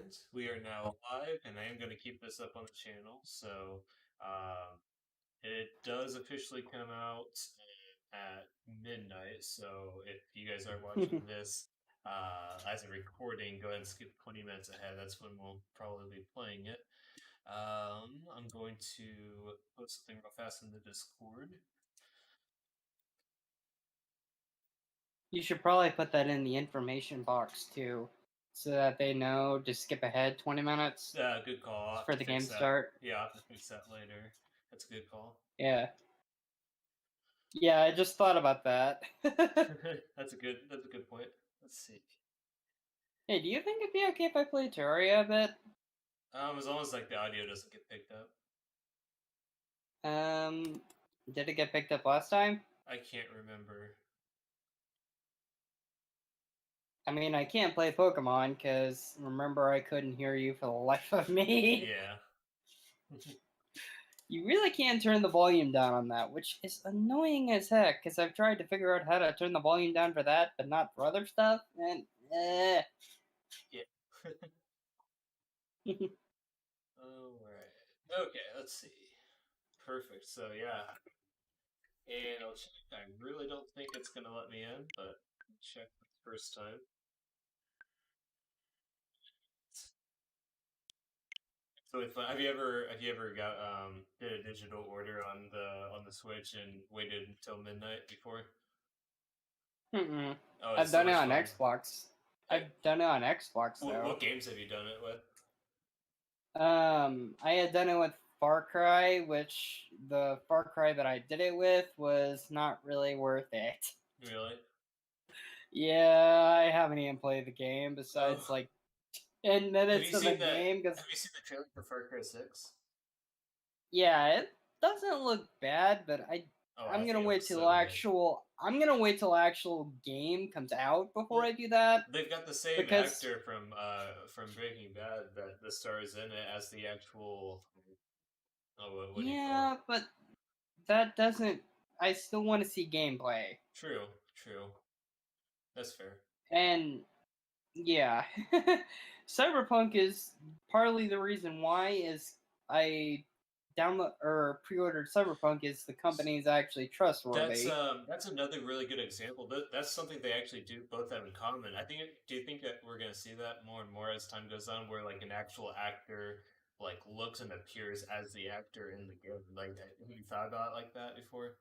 And we are now live, and I am going to keep this up on the channel. So it does officially come out at midnight. So if you guys are watching this as a recording, go ahead and skip 20 minutes ahead. That's when we'll probably be playing it. I'm going to put something real fast in the Discord. You should probably put that in the information box too, so that they know to skip ahead 20 minutes Good call. I'll have for to the fix game that. start. Yeah, I'll have to fix that later. That's a good call. Yeah. Yeah, I just thought about that. That's a good point. Let's see. Hey, do you think it'd be okay if I play Terraria a bit? As long as like the audio doesn't get picked up. Did it get picked up last time? I can't remember. I mean, I can't play Pokemon because remember I couldn't hear you for the life of me. Yeah. You really can't turn the volume down on that, which is annoying as heck because I've tried to figure out how to turn the volume down for that, but not for other stuff. And Yeah. Alright. Okay, let's see. Perfect. So yeah. And I'll check. I really don't think it's gonna let me in, but check the first time. So if have you ever got did a digital order on the Switch and waited until midnight before? Mm-mm. Oh, it's I've so done it much on fun. Xbox. I, I've done it on Xbox though. what games have you done it with? I had done it with Far Cry, which the Far Cry that I did it with was not really worth it. Really? Yeah, I haven't even played the game besides Oh, like 10 have you minutes of the seen that? game because Have you seen the trailer for Far Cry 6? yeah, it doesn't look bad, but Oh, I I'm gonna think it wait looks till so good. actual game comes out before Well, I do that they've got the same because actor from Breaking Bad that the stars in it as the actual. Oh, what do you call it? yeah, but that doesn't. I still want to see gameplay. True, true. That's fair. And yeah, Cyberpunk is partly the reason why is I download or pre-ordered Cyberpunk is the company is actually trustworthy. That's another really good example. That's something they actually do both have in common. Do you think that we're gonna see that more and more as time goes on, where like an actual actor like looks and appears as the actor in the game? Like, have you thought about it like that before?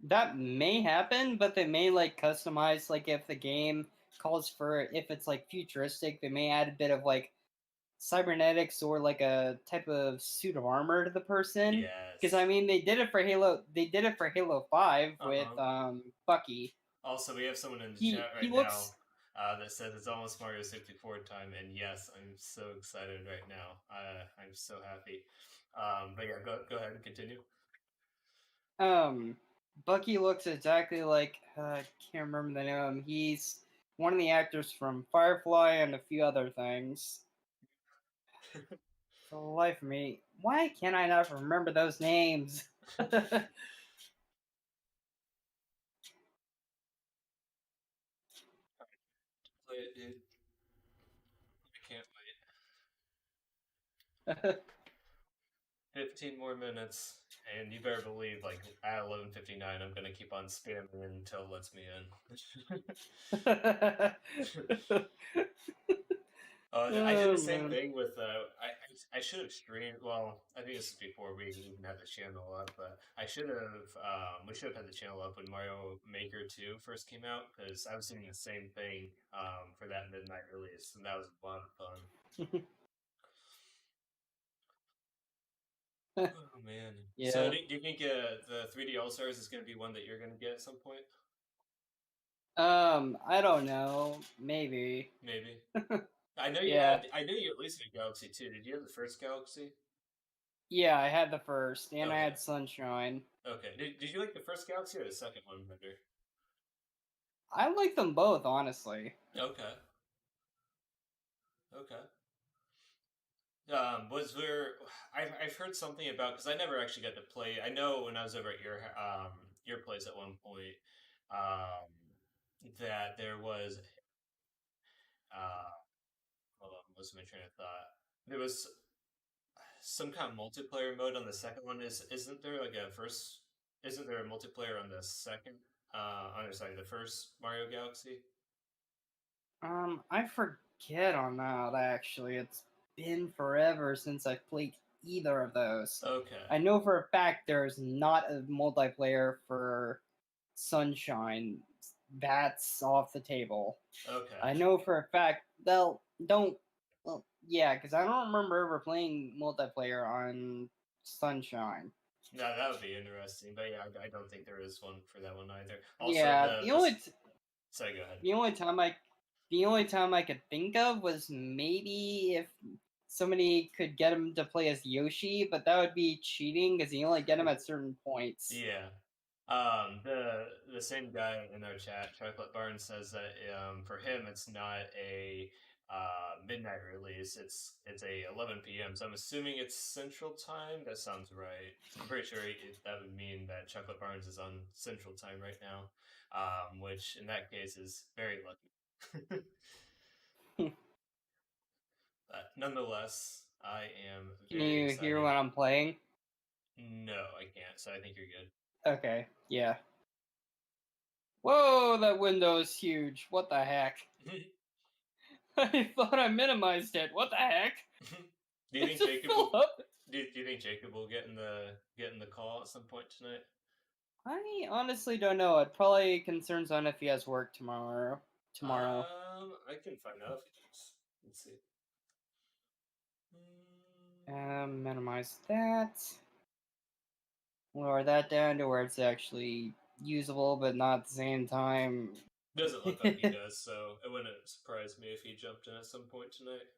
That may happen, but they may like customize like if the game calls for if it's like futuristic, they may add a bit of like cybernetics or like a type of suit of armor to the person. Because I Yes. mean, they did it for Halo. They did it for Halo 5 with Uh-huh. Bucky. Also, we have someone in the chat He right now looks. that says it's almost Mario 64 time, and yes, I'm so excited right now. I'm so happy. But yeah, go ahead and continue. Um, Bucky looks exactly like I can't remember the name of him. He's one of the actors from Firefly and a few other things. For the life of me, why can't I not remember those names? Play it, dude. I can't wait. 15 more minutes, and you better believe, like, at 11:59, I'm gonna keep on spamming until it lets me in. I did the Oh same man. thing with I should have streamed. Well, I think this is before we even had the channel up, but I should have we should have had the channel up when Mario Maker 2 first came out because I was doing the same thing for that midnight release, and that was a lot of fun. Oh man! So Yeah. do you think the 3D All Stars is going to be one that you're going to get at some point? I don't know. Maybe. Maybe. Yeah. I knew you at least had Galaxy 2. Did you have the first Galaxy? Yeah, I had the first, and I Okay. had Sunshine. Okay. Did you like the first Galaxy or the second one better? I like them both, honestly. Okay. Okay. Was there? I've heard something about because I never actually got to play. I know when I was over at your place at one point, that there was uh, hold on, lost my train of thought. There was some kind of multiplayer mode on the second one. Isn't there like a first? Isn't there a multiplayer on the second? Sorry, the first Mario Galaxy. I forget on that actually. It's been forever since I've played either of those. Okay. I know for a fact there's not a multiplayer for Sunshine. That's off the table. Okay. I know for a fact they'll don't. Well, yeah, because I don't remember ever playing multiplayer on Sunshine. No, that would be interesting. But yeah, I don't think there is one for that one either. Also, Yeah, sorry, go ahead. the only time I could think of was maybe if somebody could get him to play as Yoshi, but that would be cheating because you only get him at certain points. Yeah. The same guy in our chat, Chocolate Barnes, says that for him it's not a midnight release. It's a 11 p.m. So I'm assuming it's Central Time. That sounds right. I'm pretty sure that would mean that Chocolate Barnes is on Central Time right now, which in that case is very lucky. But nonetheless, I am Can very you excited. hear what I'm playing? No, I can't. So I think you're good. Okay, yeah. Whoa, that window is huge. What the heck? I thought I minimized it. What the heck? Do you think It's Jacob? full up. Do you think Jacob will get in the call at some point tonight? I honestly don't know. It probably concerns on if he has work tomorrow. I can find out if he does. Let's see. Minimize that. Lower that down to where it's actually usable, but not at the same time. Doesn't look like he does, so it wouldn't surprise me if he jumped in at some point tonight.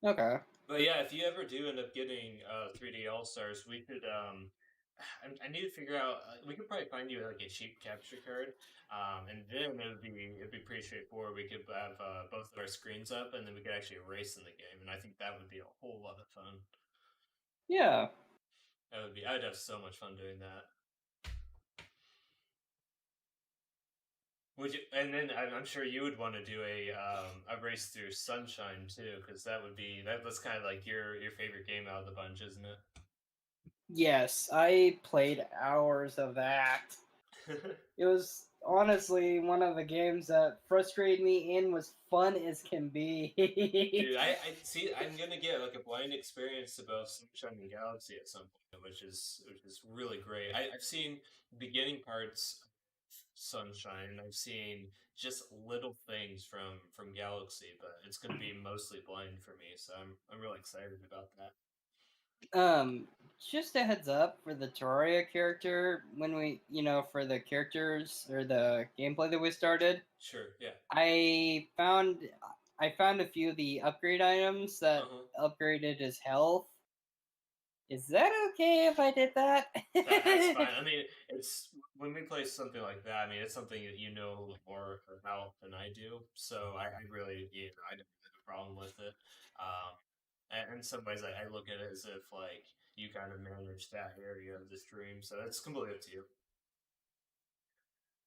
Okay. But yeah, if you ever do end up getting 3D All Stars, we could. I need to figure out. We could probably find you like a cheap capture card, and then it'd be pretty straightforward. We could have both of our screens up, and then we could actually race in the game, and I think that would be a whole lot of fun. Yeah. That would be. I'd have so much fun doing that. Would you? And then I'm sure you would want to do a race through Sunshine too, because that's kind of like your favorite game out of the bunch, isn't it? Yes, I played hours of that. It was honestly one of the games that frustrated me and was fun as can be. Dude, I see. I'm gonna get like a blind experience about Sunshine and Galaxy at some point, which is really great. I've seen beginning parts of Sunshine, and I've seen just little things from Galaxy, but it's gonna be mostly blind for me, so I'm really excited about that. Just a heads up for the Terraria character when for the characters or the gameplay that we started. Sure, yeah. I found a few of the upgrade items that upgraded his health. Is that okay if I did that? That's fine. I mean, it's when we play something like that. I mean, it's something that you know more about than I do. So I really, I don't have a problem with it. And in some ways, I look at it as if like you kind of manage that area of the stream. So it's completely up to you.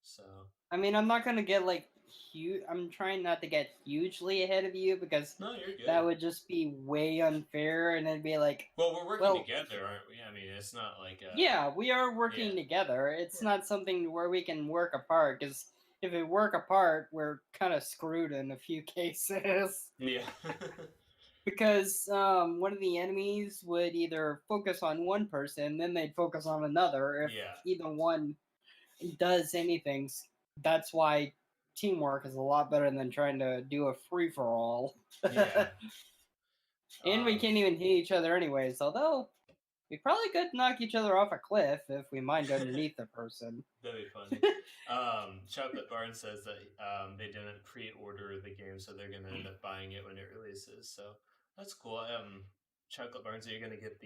So I mean, I'm not gonna get like huge. I'm trying not to get hugely ahead of you because no, you're good. that would just be way unfair, and it'd be like, well, we're working together, aren't we? I mean, it's not like yeah, we are working together. It's not something where we can work apart because if we work apart, we're kind of screwed in a few cases. Yeah. Because one of the enemies would either focus on one person, then they'd focus on another. If either one does anything, that's why teamwork is a lot better than trying to do a free for all. Yeah. And we can't even hit each other anyways. Although we probably could knock each other off a cliff if we mined underneath the person. That'd be funny. Chocolate Barn says that they didn't pre-order the game, so they're gonna end up buying it when it releases. So that's cool. Chocolate Barn, so you're gonna get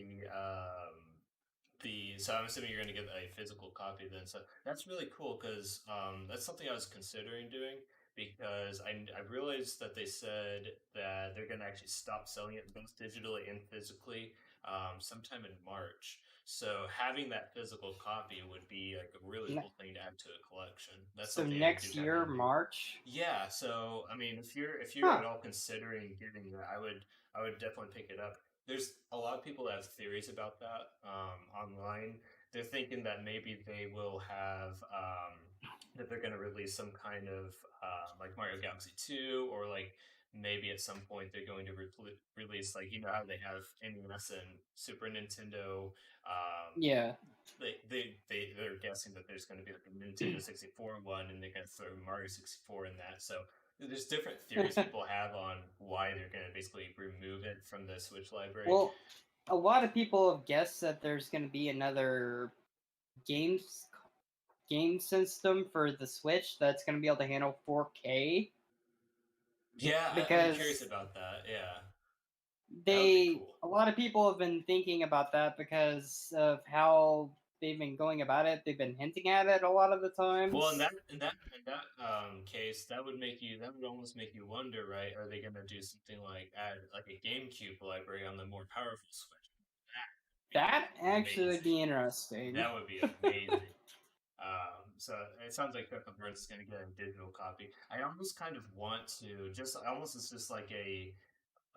so I'm assuming you're gonna get a physical copy then. So that's really cool because that's something I was considering doing because I realized that they said that they're gonna actually stop selling it both digitally and physically sometime in March. So having that physical copy would be like a really Ne- cool thing to add to a collection. That's so something I do next kind of year, envy. March. Yeah, so I mean, if you're at Huh. all considering getting that, I would definitely pick it up. There's a lot of people that have theories about that online. They're thinking that maybe they will have that they're going to release some kind of like Mario Galaxy 2, or like maybe at some point they're going to release, like, how they have NES and Super Nintendo. Yeah. They're guessing that there's going to be like a Nintendo 64 one, and they're going to throw Mario 64 in that. So there's different theories people have on why they're going to basically remove it from the Switch library. Well, a lot of people have guessed that there's going to be another games game system for the Switch that's going to be able to handle 4K Yeah, I'm curious because about that. Yeah, that would be they cool. a lot of people have been thinking about that because of how they've been going about it. They've been hinting at it a lot of the Well, in times. that case, that would almost make you wonder, right? Are they going to do something like add like a GameCube library on the more powerful Switch? That That would be actually would amazing. be interesting. That would be amazing. So it sounds like Peppa Burns is going to get a digital copy. I almost kind of want to just almost it's just like a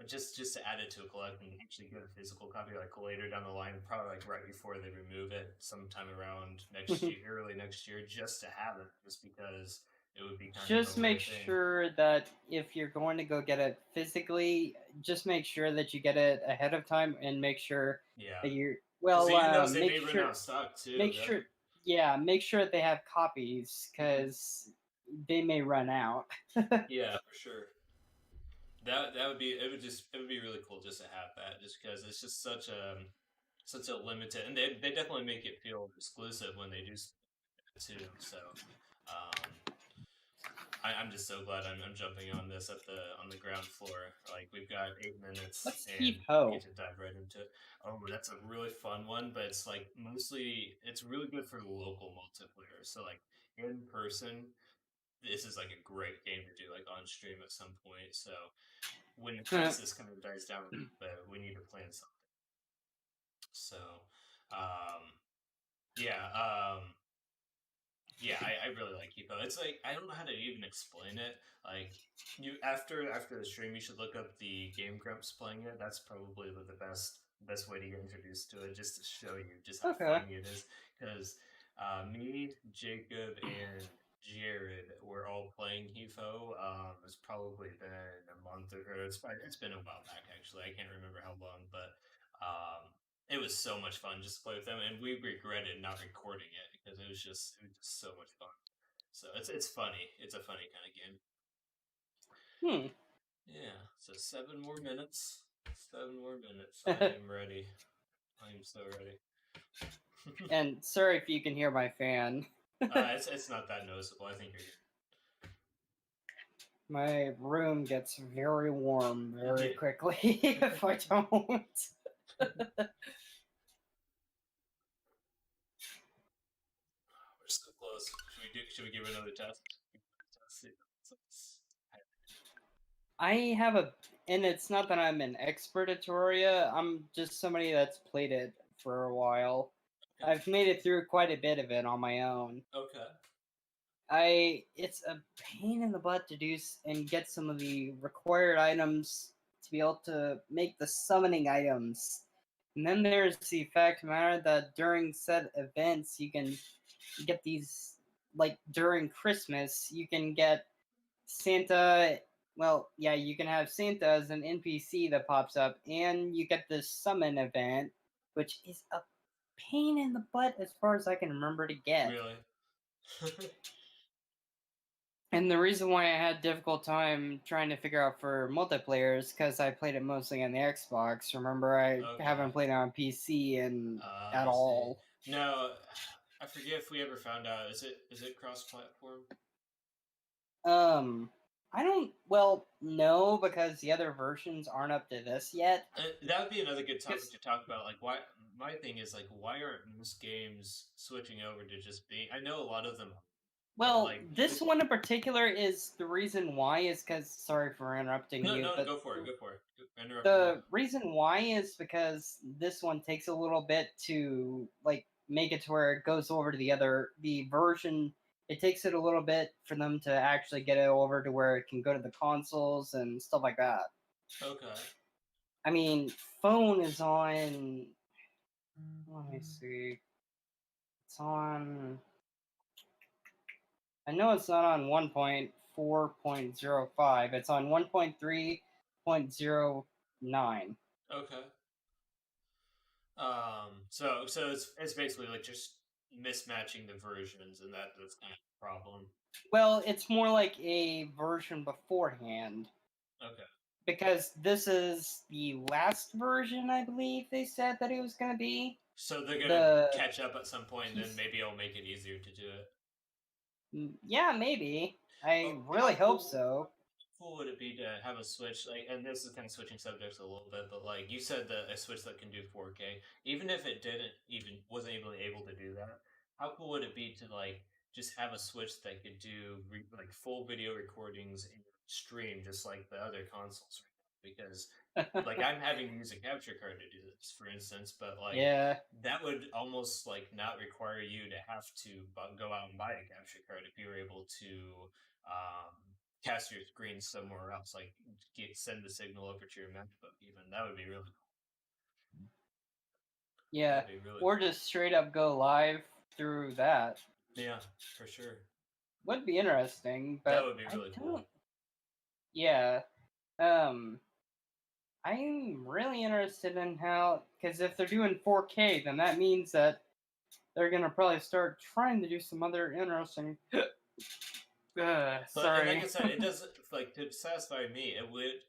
just to add it to a collection and actually get a physical copy like later down the line, probably like right before they remove it, sometime around next year, early next year, just to have it, just because it would be kind of Just a make rare thing. sure that if you're going to go get it physically, just make sure that you get it ahead of time and make sure Yeah, that you're because who knows, they make may run sure out of stock too. make sure yeah, make sure they have copies cuz they may run out. Yeah, for sure. That would be it would be really cool just to have that, just because it's just such a limited, and they definitely make it feel exclusive when they do too. So um, I'm just so glad I'm jumping on this on the ground floor. Like, we've got 8 minutes Let's and keep we get hope. to dive right into it. Oh, that's a really fun one, but it's like mostly it's really good for local multiplayer. So like in person, this is like a great game to do like on stream at some point. So when the crisis kind of dies down, but we need to plan something. So um, yeah. Yeah, I really like Kipo. It's like I don't know how to even explain it. Like, after the stream, you should look up the Game Grumps playing it. That's probably the best way to get introduced to it, just to show you just how Okay. funny it is. Because me, Jacob, and Jared were all playing Hifo. It's probably been a month, or it's been a while back actually. I can't remember how long, but it was so much fun just to play with them, and we regretted not recording it because it was just so much fun. So it's funny. It's a funny kind of game. Hmm. Yeah. So 7 more minutes. 7 more minutes. I am ready. I am so ready. And sorry if you can hear my fan. It's not that noticeable. I think you're My room gets very warm very good. quickly if I don't. We're so close. Should we give it another test? I have a, and it's not that I'm an expert at Terraria. I'm just somebody that's played it for a while. Okay. I've made it through quite a bit of it on my own. Okay. It's a pain in the butt to do and get some of the required items to be able to make the summoning items. And then there's the fact of the matter that during set events you can get these, like during Christmas you can get Santa. Well, yeah, you can have Santa as an NPC that pops up, and you get this summon event, which is a pain in the butt as far as I can remember to get. Really? And the reason why I had difficult time trying to figure out for multiplayer is because I played it mostly on the Xbox. Remember, I Okay. haven't played it on PC and at I see. all. No, I forget if we ever found out. Is it cross-platform? Um, I don't. Well, no, because the other versions aren't up to this yet. That would be another good topic 'Cause- to talk about. Like, why? My thing is like, why aren't most games switching over to just being? I know a lot of them, Well, Like, this one in particular is the reason why is because sorry for interrupting no, you, no, but go for it. Go for it. Interrupt me. the reason why is because this one takes a little bit to like make it to where it goes over to the version. It takes it a little bit for them to actually get it over to where it can go to the consoles and stuff like that. Okay. I mean, phone is on. Let me see. It's on. I know it's not on 1.4.05. It's on 1.3.09. Okay. So it's basically like just mismatching the versions, and that's kind of a problem. Well, it's more like a version beforehand Okay. because this is the last version, I believe they said that it was going to be. So they're gonna The catch up at some point, and then piece. maybe it'll make it easier to do it. Yeah, maybe. I But really hope so. cool would it be to have a Switch like? And this is kind of switching subjects a little bit, but like you said, that a Switch that can do 4K, even if it didn't even wasn't able to do that, how cool would it be to like just have a Switch that could do like full video recordings and stream just like the other consoles right now? Because like I'm having to use a capture card to do this, for instance, but like Yeah. that would almost like not require you to have to go out and buy a capture card if you were able to um, cast your screen somewhere else, like send the signal over to your MacBook. Even that would be really cool. Yeah. That'd be really Or cool. just straight up go live through that. Yeah, for sure. Would be interesting, That but would be I really don't. cool. Yeah. Um. I'm really interested in how, because if they're doing 4K, then that means that they're gonna probably start trying to do some other interesting. But and like I Sorry. said, it doesn't like to satisfy me. It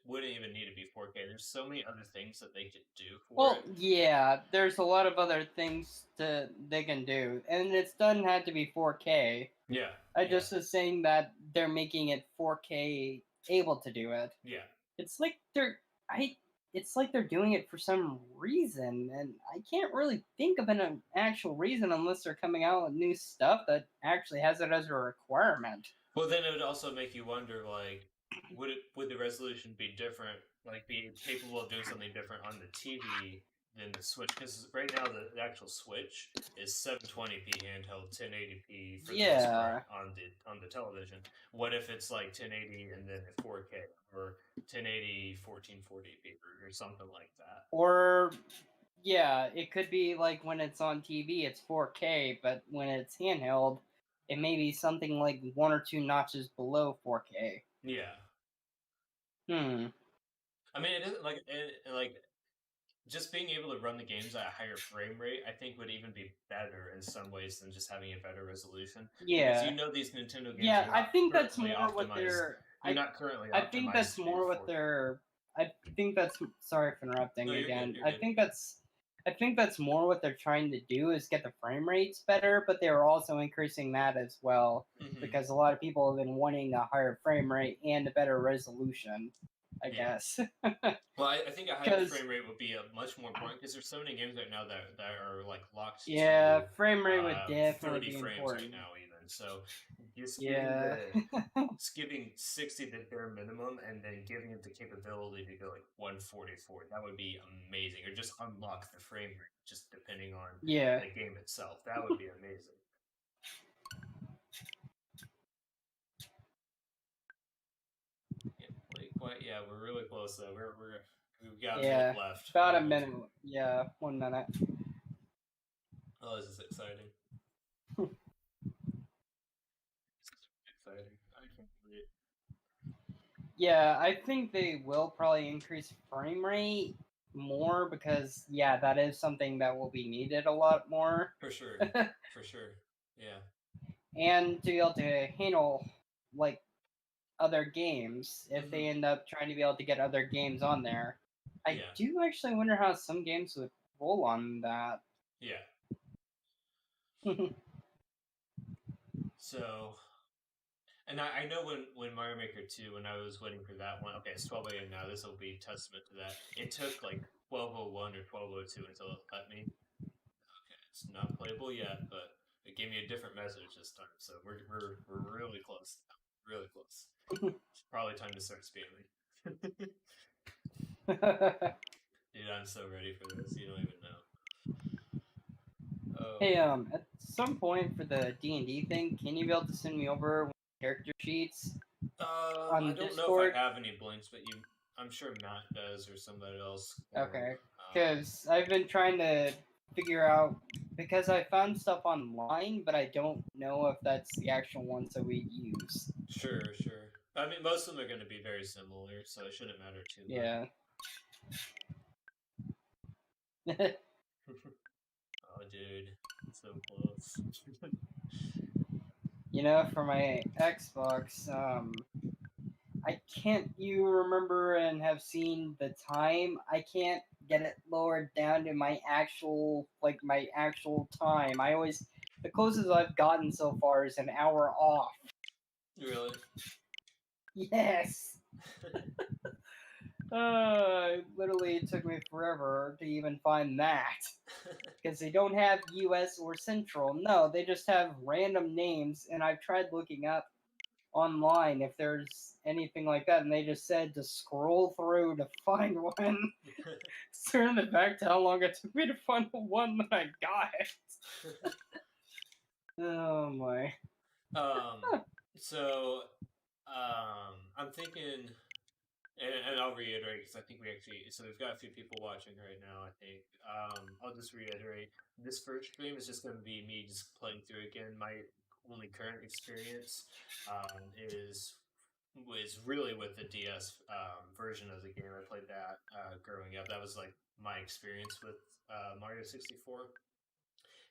wouldn't even need to be 4K. There's so many other things that they could do for Well, it. yeah, there's a lot of other things they can do, and it doesn't have to be 4K. Yeah, I yeah, just was saying that they're making it 4K able to do it. yeah. It's like I it's like they're doing it for some reason, and I can't really think of an actual reason unless they're coming out with new stuff that actually has it as a requirement. Well, then it would also make you wonder, like, would the resolution be different, like, be capable of doing something different on the TV than the Switch? Because right now the actual Switch is 720p handheld, 1080p for the most part Yeah, on the television. What if it's like 1080 and then 4K or 1080 1440p or something like that? or yeah, it could be like when it's on TV, it's 4K, but when it's handheld, it may be something like one or two notches below 4K. Yeah, Hmm. I mean, it isn't like just being able to run the games at a higher frame rate, I think would even be better in some ways than just having a better resolution. Because Yeah. these Nintendo games Yeah, are I not think that's currently more what optimized. they're. They're not currently I think optimized that's to do more what 4K. they're. I think that's. Sorry for No, interrupting you're good. again. You're good. I think that's more what they're trying to do is get the frame rates better, but they were also increasing that as well Hmm. because a lot of people have been wanting a higher frame rate and a better resolution. I Yeah. guess Well, I think a higher because frame rate would be much more important because there's so many games right now that are like locked yeah, to frame rate would uh, definitely 30 be frames right important. now, even. So just Yeah. giving 60 the bare minimum and then giving it the capability to go like 144, that would be amazing. Or just unlock the frame rate, just depending on Yeah. the game itself. That would be amazing. Yeah, quite. Yeah, we're really close though. We've got a minute Yeah. left. About a minute. Yeah, 1 minute. Oh, this is exciting. This is exciting. I can't believe it. Yeah, I think they will probably increase frame rate more because yeah, that is something that will be needed a lot more. For sure. For sure. Yeah. And to be able to handle like other games if Hmm. they end up trying to be able to get other games on there. I Yeah. do actually wonder how some games would roll on that. Yeah. So, and I know when Mario Maker 2, when I was waiting for that one, okay, it's 12 a.m. now. This will be testament to that. It took like 12:01 or 12:02 until it let me. Okay, it's not playable yet, but It gave me a different message this time, so we're really close now. Really close. It's probably time to start spamming. Dude, I'm so ready for this. You don't even know. Hey, at some point for the D&D thing, can you be able to send me over character sheets I on don't know if I Discord? have any blinks, but I'm sure Matt does or somebody else. Okay, Um, because I've been trying to figure out, because I found stuff online, but I don't know if that's the actual ones that we use. sure, sure. I mean, most of them are going to be very similar, so it shouldn't matter too much. Yeah. Oh, dude, so close. You know, for my Xbox, I can't. You remember and have seen the time? I can't get it lowered down to my actual time. I always the closest I've gotten so far is an hour off. Really? Yes. Literally, it took me forever to even find that because they don't have U.S. or Central. No, they just have random names, and I've tried looking up online if there's anything like that, and they just said to scroll through to find one. Turn it back to how long it took me to find the one that I got. Oh my. So, I'm thinking, and I'll reiterate because I think so we've got a few people watching right now. I think I'll just reiterate. This first stream is just going to be me just playing through again. My only current experience was really with the DS version of the game. I played that growing up. That was like my experience with Mario 64.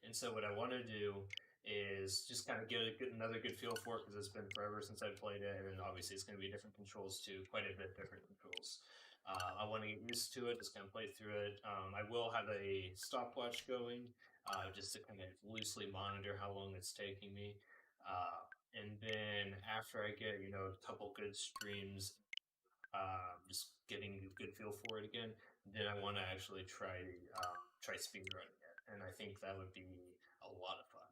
And so what I want to do is just kind of get another good feel for it because it's been forever since I played it, and obviously it's going to be different controls too, quite a bit different controls. I want to get used to it, just kind of play through it. I will have a stopwatch going just to kind of loosely monitor how long it's taking me. And then after I get a couple good streams, just getting a good feel for it again, then I want to actually try speedrunning it, and I think that would be a lot of fun.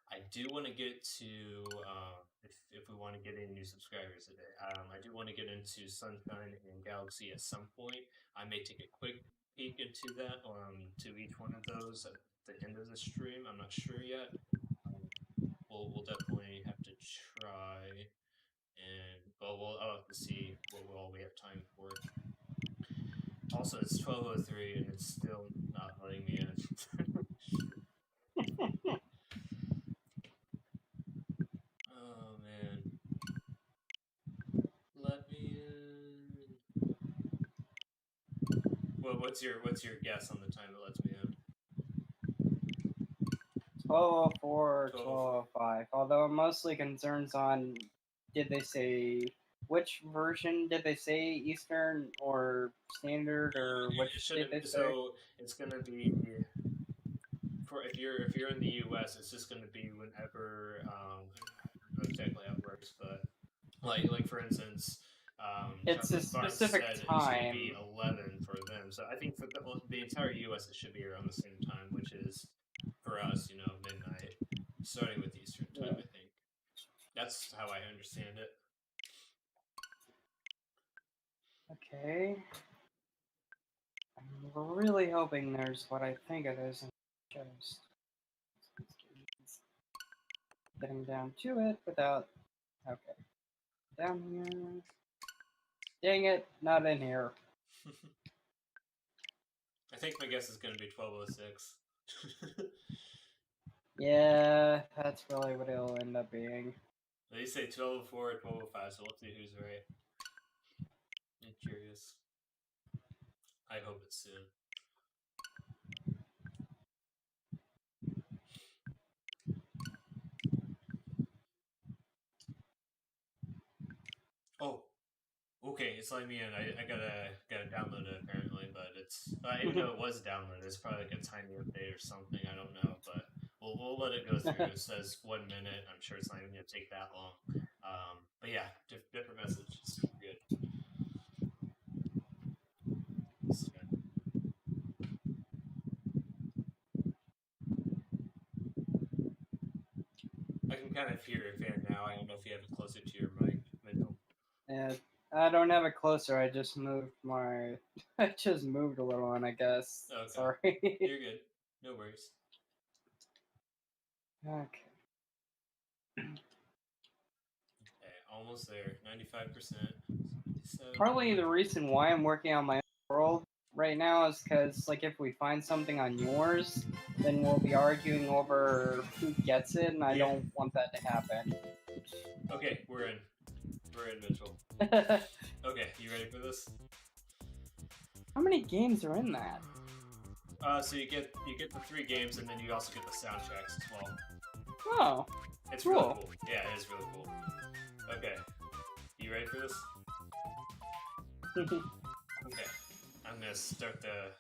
I do want to get to if we want to get any new subscribers today. I do want to get into Sunshine and Galaxy at some point. I may take a quick peek into that to each one of those at the end of the stream. I'm not sure yet. We'll definitely have to try, and I'll have to see what all we have time for. Also, it's 12:03 and it's still not letting me in. Oh man, let me in. Well, what's your guess on the time it lets me in? 1204, 12:04. 1205. Although it mostly concerns on did they say which version did they say Eastern or Standard or It which did they shouldn't. say? So it's gonna be for if you're in the U.S. It's just gonna be whenever. I don't know exactly how it works, but like for instance, It's a Chocolate Farm specific said it should be time. 11 for them. So I think for the entire U.S. it should be around the same time, which is for us, midnight, starting with Eastern time. I think that's how I understand it. Okay. I'm really hoping there's what I think it is in shows. Getting down to it without. Okay. Down here. Dang it, not in here. I think my guess is going to be 12:06. Yeah, that's probably what it'll end up being. They say 12:04 or 12:05, so let's see who's right. I'm curious. I hope it's soon. Oh, okay, it's letting me in. I gotta download it apparently, but it's even though it was downloaded, it's probably like a tiny update or something. I don't know, but we'll let it go through. It says 1 minute. I'm sure it's not even gonna take that long. But yeah, different messages. Good. So, kind of hear your fan now. I don't know if you have it closer to your mic, Mitchell. Yeah, I don't have it closer. I just moved my. I just moved a little one, I guess. Okay. Sorry. You're good. No worries. Okay. Okay, almost there. 95%. Partly the reason why I'm working on my world right now is because, like, if we find something on yours, then we'll be arguing over who gets it, and I Yeah. don't want that to happen. Okay, we're in. We're in, Mitchell. Okay, you ready for this? How many games are in that? So you get the 3 games, and then you also get the soundtracks as well. Oh, It's cool. really cool. Yeah, it is really cool. Okay, you ready for this? Okay, I'm gonna start the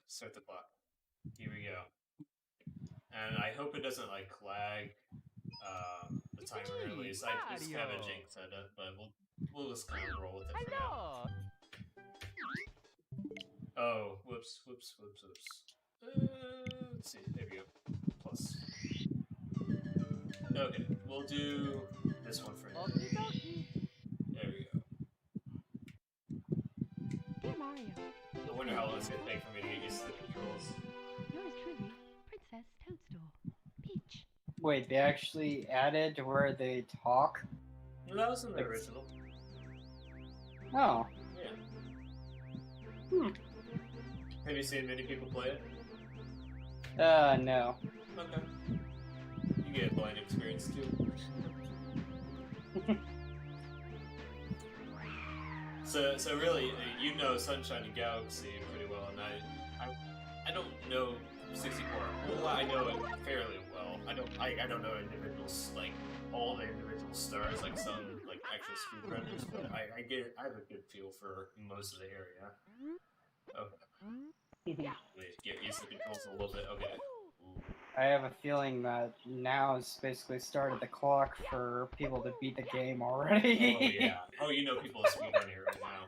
clock. Here we go. And I hope it doesn't like lag the timer at least. I just kind of jinxed it, but we'll just kind of roll with it for now. Oh, whoops. Let's see. There we go. Plus. Okay, we'll do this one for now. There we go. Dear Mario, I wonder how long it's gonna take for me to get used to the controls. yours truly, Princess Toadstool, Peach. Wait, they actually added to where they talk? No, that was in the original. Oh. Yeah. Have you seen many people play it? No. Okay. You get a blind experience too. So really, you know Sunshine and Galaxy pretty well, and I don't know 64. Well, I know it fairly well. I don't know individuals like all the individual stars like some like actual speedrunners, but I have a good feel for most of the area. Okay. Wait, get used to the controls a little bit. Okay. Ooh. I have a feeling that now has basically started the clock for people to beat the game already. Oh yeah. Oh, you know people are speedrunning it right now.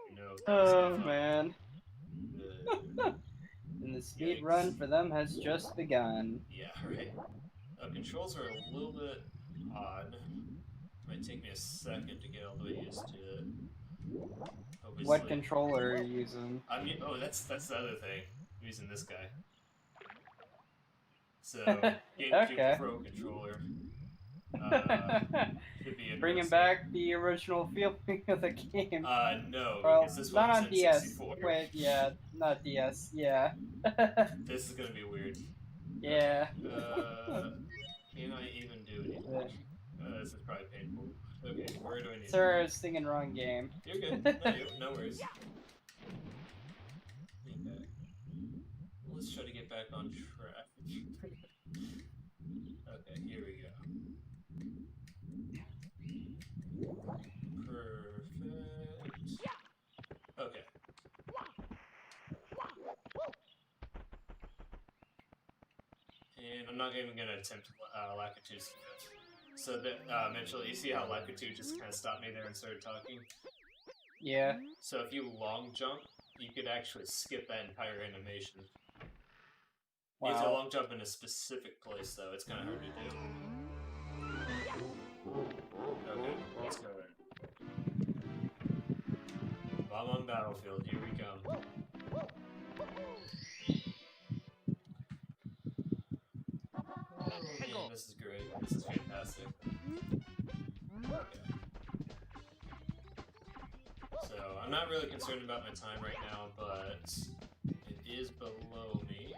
You know. Oh man. And the speed run for them has just begun. Yeah, right. Controls are a little bit odd. Might take me a second to get all the way used to it. Obviously. What controller are you using? Oh, that's the other thing. I'm using this guy. So, GameCube Okay. Pro controller. Should be Bringing back the original feeling of the game. No, Well, because this not one's on in DS. 64. Wait, yeah, not DS. Yeah. This is gonna be weird. Yeah. Can I even do anything? This is probably painful. Okay, where do I need to Sorry, I was thinking wrong game. You're good. No worries. Okay. Let's try to get back on track. Okay, here we go. Perfect. Okay. And I'm not even gonna attempt Lakitu. So that Mitchell, you see how Lakitu just kind of stopped me there and started talking? Yeah. So if you long jump, you could actually skip that entire animation. You have to Wow. long jump in a specific place, though. It's kind of hard to do. Okay, let's go then. I'm on Battlefield. Here we come. Oh, man, this is great. This is fantastic. Okay. So, I'm not really concerned about my time right now, but it is below me.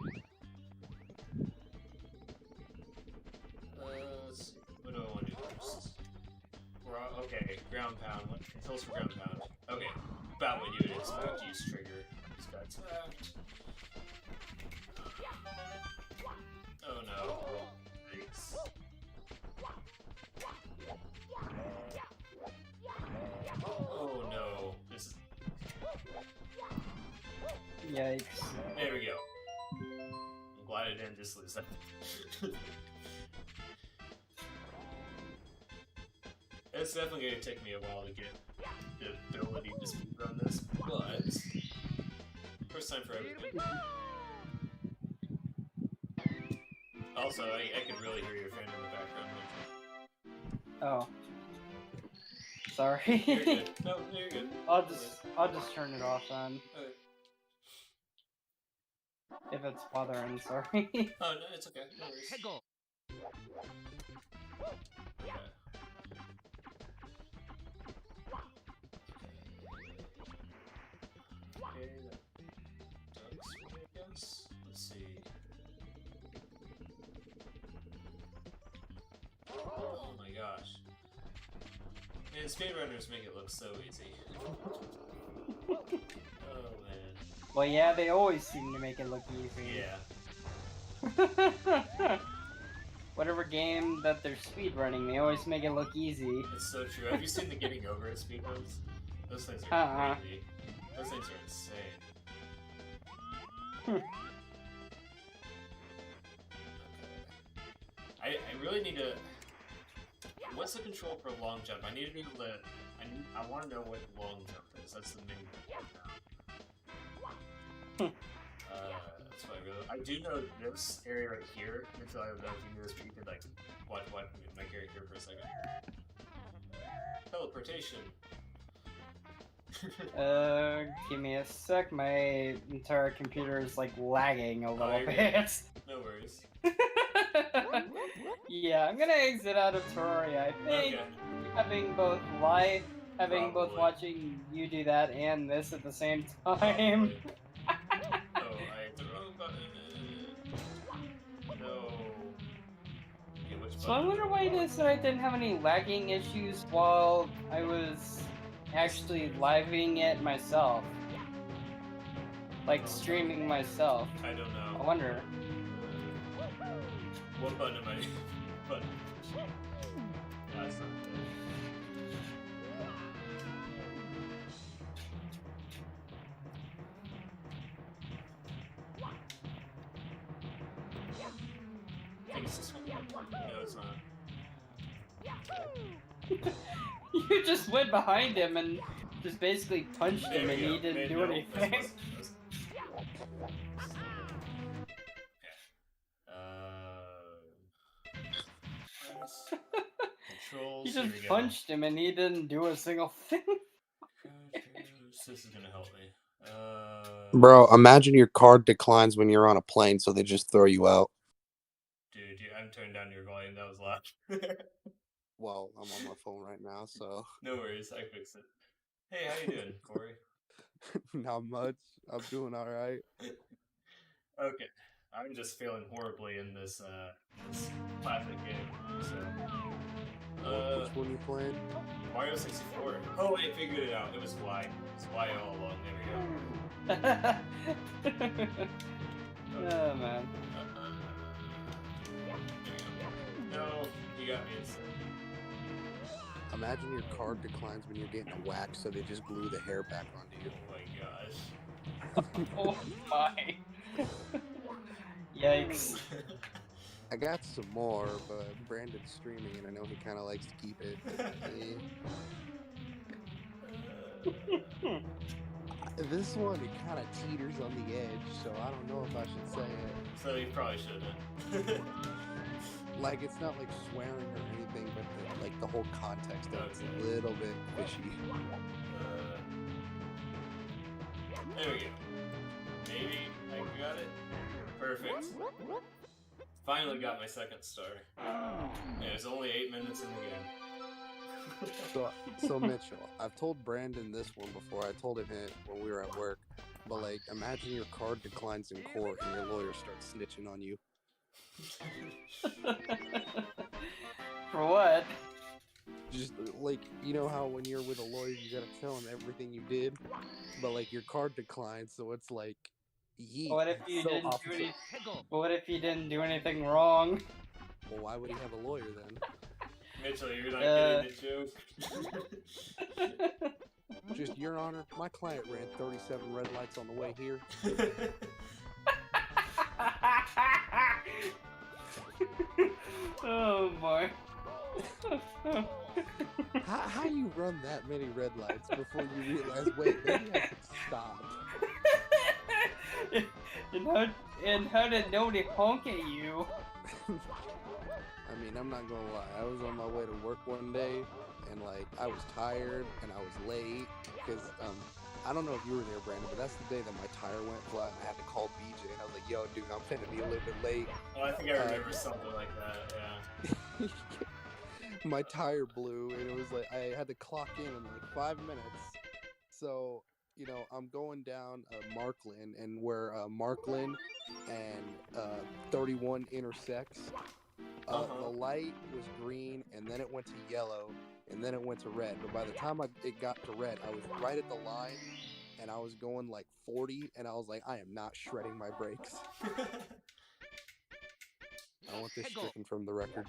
Let's see. What do I want to do first? Okay, ground pound. What controls for ground pound? Okay, about what you would expect. Use trigger. Just got attacked. Oh no. Thanks. Oh no. This is... Yikes. There we go. I'm glad I didn't just lose that. It's definitely going to take me a while to get the ability to speedrun this, but first time for everything. Also, I can really hear your fan in the background. Oh. Sorry. You're good. No, you're good. I'll just turn it off then. Okay. If it's bothering, sorry. Oh, no, it's okay. No worries. Okay. Okay, that does me, I guess. Let's see. Oh my gosh. Man, speedrunners make it look so easy. Oh man. Well, yeah, they always seem to make it look easy. Yeah. Whatever game that they're speedrunning, they always make it look easy. It's so true. Have you seen the getting over it speedruns? Those things are crazy. Those things are insane. I really need to. What's the control for long jump? I need to be able to. I want to know what long jump is. That's the main thing now. That's what I do know this area right here. Until I don't know if you knew this, but you could like watch my character for a second. Teleportation. Give me a sec. My entire computer is like lagging a little you're bit. good. No worries. Yeah, I'm gonna exit out of Terraria. I think Okay. having both Probably. watching you do that and this at the same time. Probably. Oh, I hit the wrong button. No. Okay, which So I button? wonder why it is that I didn't have any lagging issues while I was actually living it myself. Like streaming myself. I don't know. I wonder. What button am I? Button. That's not good. I think it's this one. No, it's not. You just went behind him and just basically punched There him we and go. he didn't do No, anything. that's- Controls. You here just we go. punched him and he didn't do a single thing. This is gonna help me. Bro, imagine your card declines when you're on a plane, so they just throw you out. Dude, I'm turning down your volume. That was loud. Well, I'm on my phone right now, so No worries, I fixed it. Hey, how you doing, Corey? not much. I'm doing all right. Okay, I'm just failing horribly in this this classic game. So, Which one you playing? Mario 64. Oh, I figured it out. It was Y. It's Y all along. There we go. Oh man. There we go. No, you got me instead. Imagine your card declines when you're getting a whack, so they just glue the hair back onto you. Oh my gosh. Oh my. Yikes. I got some more, but Brandon's streaming, and I know he kind of likes to keep it. This one, it kind of teeters on the edge, so I don't know if I should say it. So you probably shouldn't. Like, it's not like swearing or anything, but like the whole context of it's a little bit fishy. There we go. Maybe I got it. Perfect. Finally got my second star. Yeah, it was only 8 minutes in the game. So Mitchell, I've told Brandon this one before. I told him it when we were at work. But like, imagine your card declines in court and your lawyer starts snitching on you. For what? Just like, you know how when you're with a lawyer, you gotta tell him everything you did, but like your card declines, so it's like, yeet. What if you So didn't do opposite. any? What if you didn't do anything wrong? Well, why would he have a lawyer then? Mitchell, you're not getting the joke. Just, Your Honor, my client ran 37 red lights on the way here. Oh boy. How you run that many red lights before you realize, wait, maybe I should stop? and how did nobody honk at you? I mean, mean, I'm not gonna lie. I was on my way to work one day, and like I was tired and I was late because I don't know if you were there, Brandon, but that's the day that my tire went flat. And I had to call BJ, and I was like, "Yo, dude, I'm finna be a little bit late." Oh, I think I remember something like that. Yeah. My tire blew, and it was like I had to clock in like 5 minutes. So you know, I'm going down Markland, and where Markland and 31 intersects. The light was green, and then it went to yellow, and then it went to red. But by the time it got to red, I was right at the line, and I was going like 40, and I was like, I am not shredding my brakes. I want this stricken from the record.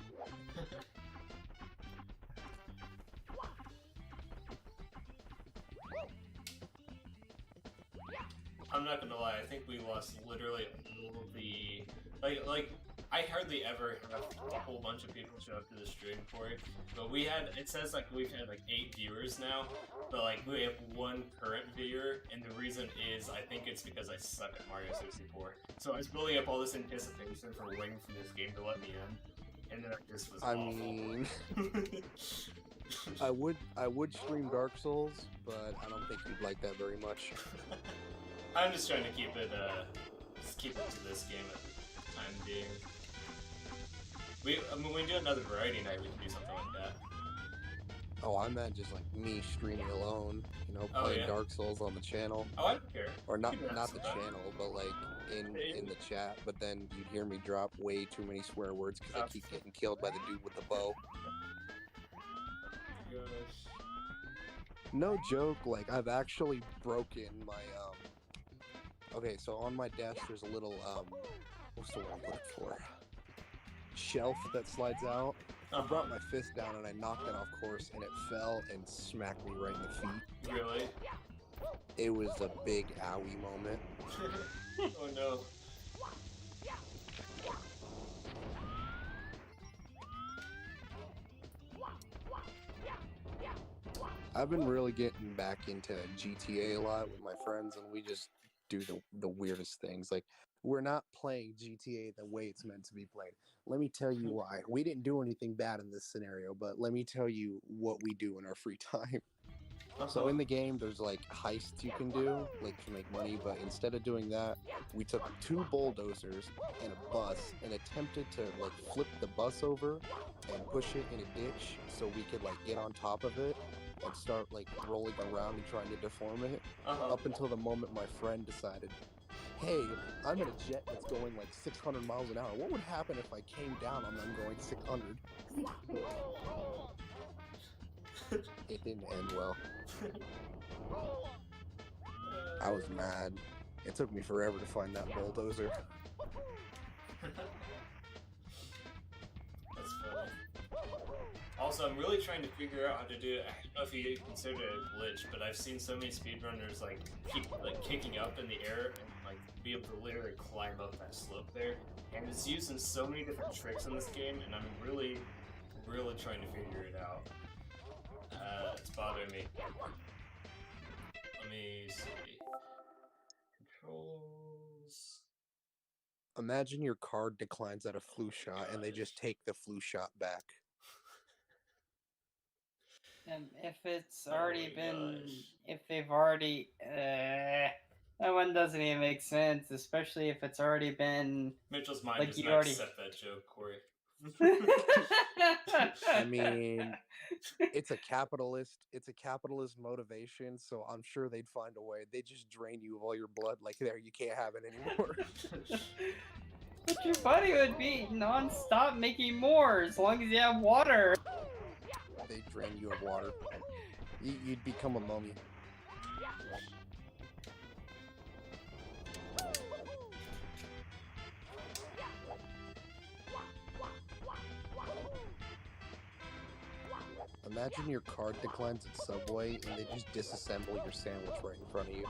I'm not gonna lie, I think we lost literally all of the like I hardly ever have a whole bunch of people show up to the stream for it. But we had, it says like we've had like 8 viewers now, but like we have 1 current viewer, and the reason is I think it's because I suck at Mario 64. So I was building up all this anticipation for waiting for this game to let me in, and then it just was awful. Mean, I would stream Dark Souls, but I don't think you'd like that very much. I'm just trying to keep it to this game at the time being. When we do another variety night, we can do something like that. Oh, I meant just like me streaming alone, you know, playing Dark Souls on the channel. Oh, I don't care. Or not the channel, but like in the chat. But then you'd hear me drop way too many swear words because I keep getting killed by the dude with the bow. Gosh. No joke, like I've actually broken my okay, so on my desk there's a little what's the word I'm looking for? Shelf that slides out. I brought my fist down and I knocked it off course, and it fell and smacked me right in the feet. Really? It was a big owie moment. Oh no. I've been really getting back into GTA a lot with my friends, and we just do the weirdest things. Like, we're not playing GTA the way it's meant to be played. Let me tell you why. We didn't do anything bad in this scenario, but let me tell you what we do in our free time. So in the game, there's like heists you can do, like to make money, but instead of doing that, we took 2 bulldozers and a bus and attempted to like flip the bus over and push it in a ditch so we could like get on top of it and start like rolling around and trying to deform it. Up until the moment my friend decided, hey, I'm in a jet that's going like 600 miles an hour. What would happen if I came down on them going 600? It didn't end well. I was mad. It took me forever to find that bulldozer. That's funny. Also, I'm really trying to figure out how to do it. I don't know if you consider it a glitch, but I've seen so many speedrunners like keep like kicking up in the air and like be able to literally climb up that slope there. And it's using so many different tricks in this game, and I'm really trying to figure it out. It's bothering me. Let me see. Controls. Imagine your card declines at a flu shot and they just take the flu shot back. And if it's already if they've already, that one doesn't even make sense, especially if it's already been. Mitchell's mind like does you not already accept that joke, Corey. I mean, it's a capitalist motivation, so I'm sure they'd find a way. They just drain you of all your blood, like there, you can't have it anymore. But your body would be non-stop making more as long as you have water. They drain you of water. You'd become a mummy. Imagine your card declines at Subway and they just disassemble your sandwich right in front of you.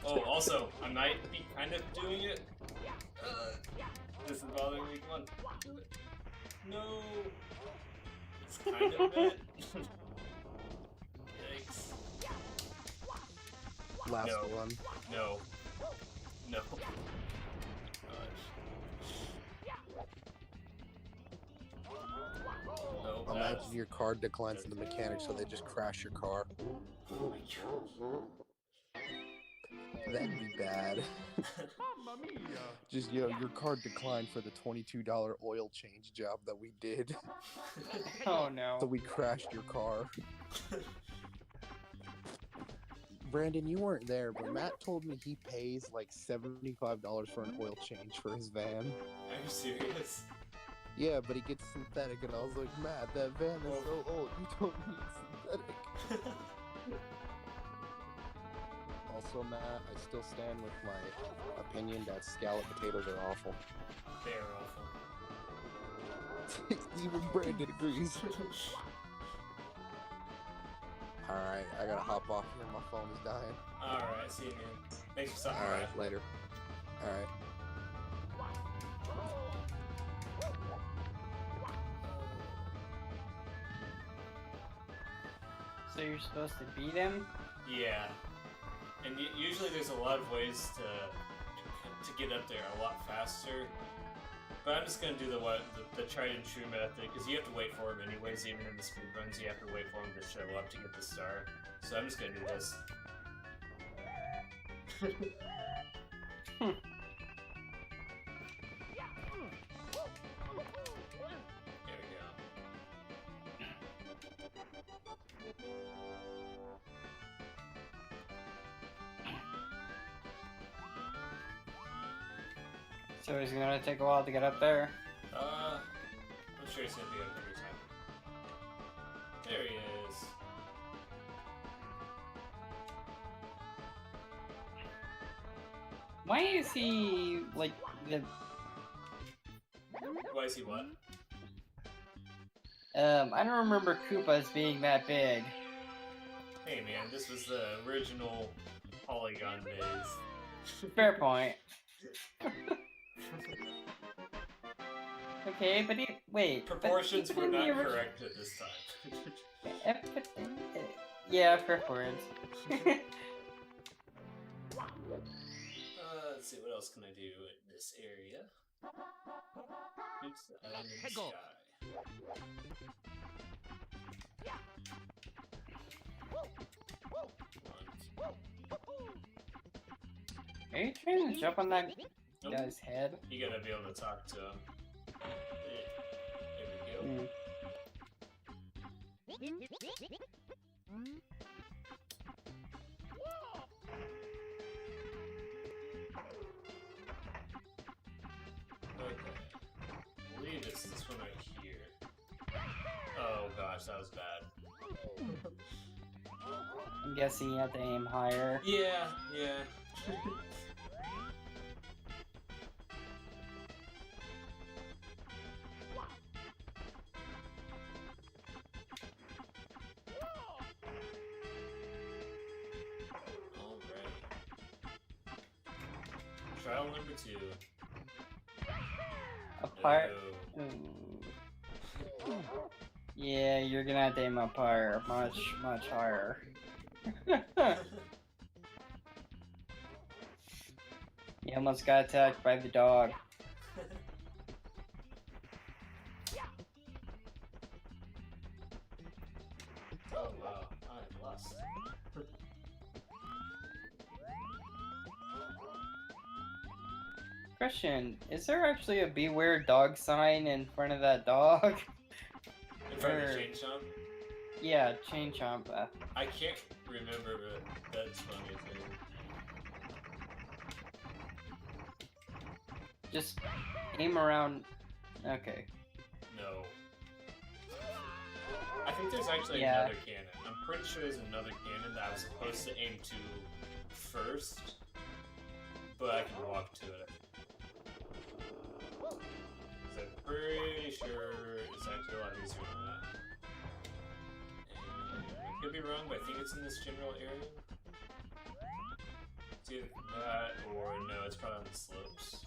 Oh, also, I might be kind of doing it. This is bothering me. Come on, do it. No. It's kind of it. Yikes. Last one. No. No. that. Imagine your car declines to the mechanic, so they just crash your car. Oh my god. That'd be bad. Just, your car declined for the $22 oil change job that we did. Oh no. So we crashed your car. Brandon, you weren't there, but Matt told me he pays like $75 for an oil change for his van. Are you serious? Yeah, but he gets synthetic, and I was like, Matt, that van is so old. You don't need synthetic. Also, Matt, I still stand with my opinion that scalloped potatoes are awful. They are awful. Even Brandon agrees. Alright, I gotta hop off here. My phone is dying. Alright, see you, man. Thanks for stopping by. Alright, later. Alright. So you're supposed to beat him? Yeah. And usually there's a lot of ways to get up there a lot faster. But I'm just gonna do the tried and true method, because you have to wait for him anyways. Even in the speed runs, you have to wait for him to show up to get the star. So I'm just gonna do this. There we go. So he's gonna take a while to get up there. I'm sure he's gonna be up every time. There he is. Why is he like the? Why is he what? I don't remember Koopas being that big. Hey man, this was the original Polygon days. Fair point. Okay, but wait. Proportions but were even not in the correct at this time. Yeah, fair point. Let's see, what else can I do in this area? Oops, I'm in the sky. Are you trying to jump on that Nope. guy's head? You gotta be able to talk to him. There we go. Hmm. Okay. I believe it's this one right here. Oh gosh, that was bad. I'm guessing you have to aim higher. Yeah. Trial number 2. Apart. No. Yeah, you're gonna have to aim up higher. Much higher. You almost got attacked by the dog. Oh wow, I lost. Question, is there actually a beware dog sign in front of that dog? In front of the Or- chain chomp? Yeah, chain chomp. I can't remember, but that's funny too. Just aim around. Okay. No. I think there's actually Yeah. another cannon. I'm pretty sure there's another cannon that I was supposed to aim to first, but I can walk to it. 'Cause I'm pretty sure it's actually a lot easier than that. And I could be wrong, but I think it's in this general area. It's either that or no, it's probably on the slopes.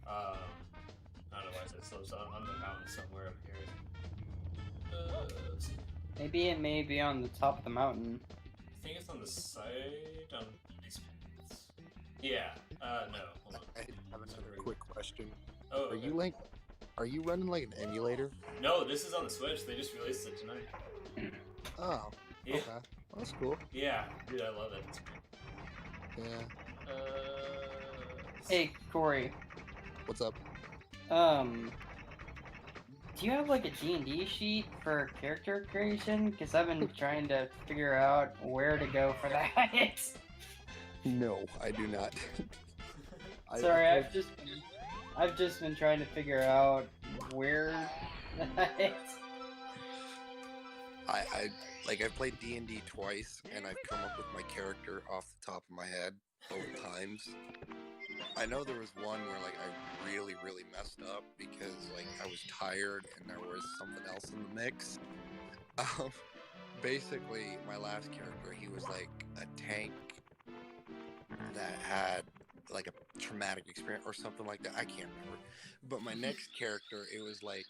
I don't know why I said slopes, on the mountain somewhere up here. Let's see. Maybe it may be on the top of the mountain. I think it's on the side, on these paths. Yeah, no, hold on. I have another quick question. Oh, Are okay. you like Are you running like an emulator? No, this is on the Switch. They just released it tonight. Oh, Yeah. okay. That's cool. Yeah, dude, I love it. Yeah. Hey, Corey. What's up? Do you have like a D&D sheet for character creation? Because I've been trying to figure out where to go for that. No, I do not. Sorry, I've just been trying to figure out where that. I've played D&D twice, and I've come up with my character off the top of my head both times. I know there was one where like I really messed up because like I was tired and there was something else in the mix. Basically, my last character, he was like a tank that had like a traumatic experience or something like that. I can't remember. But my next character, it was like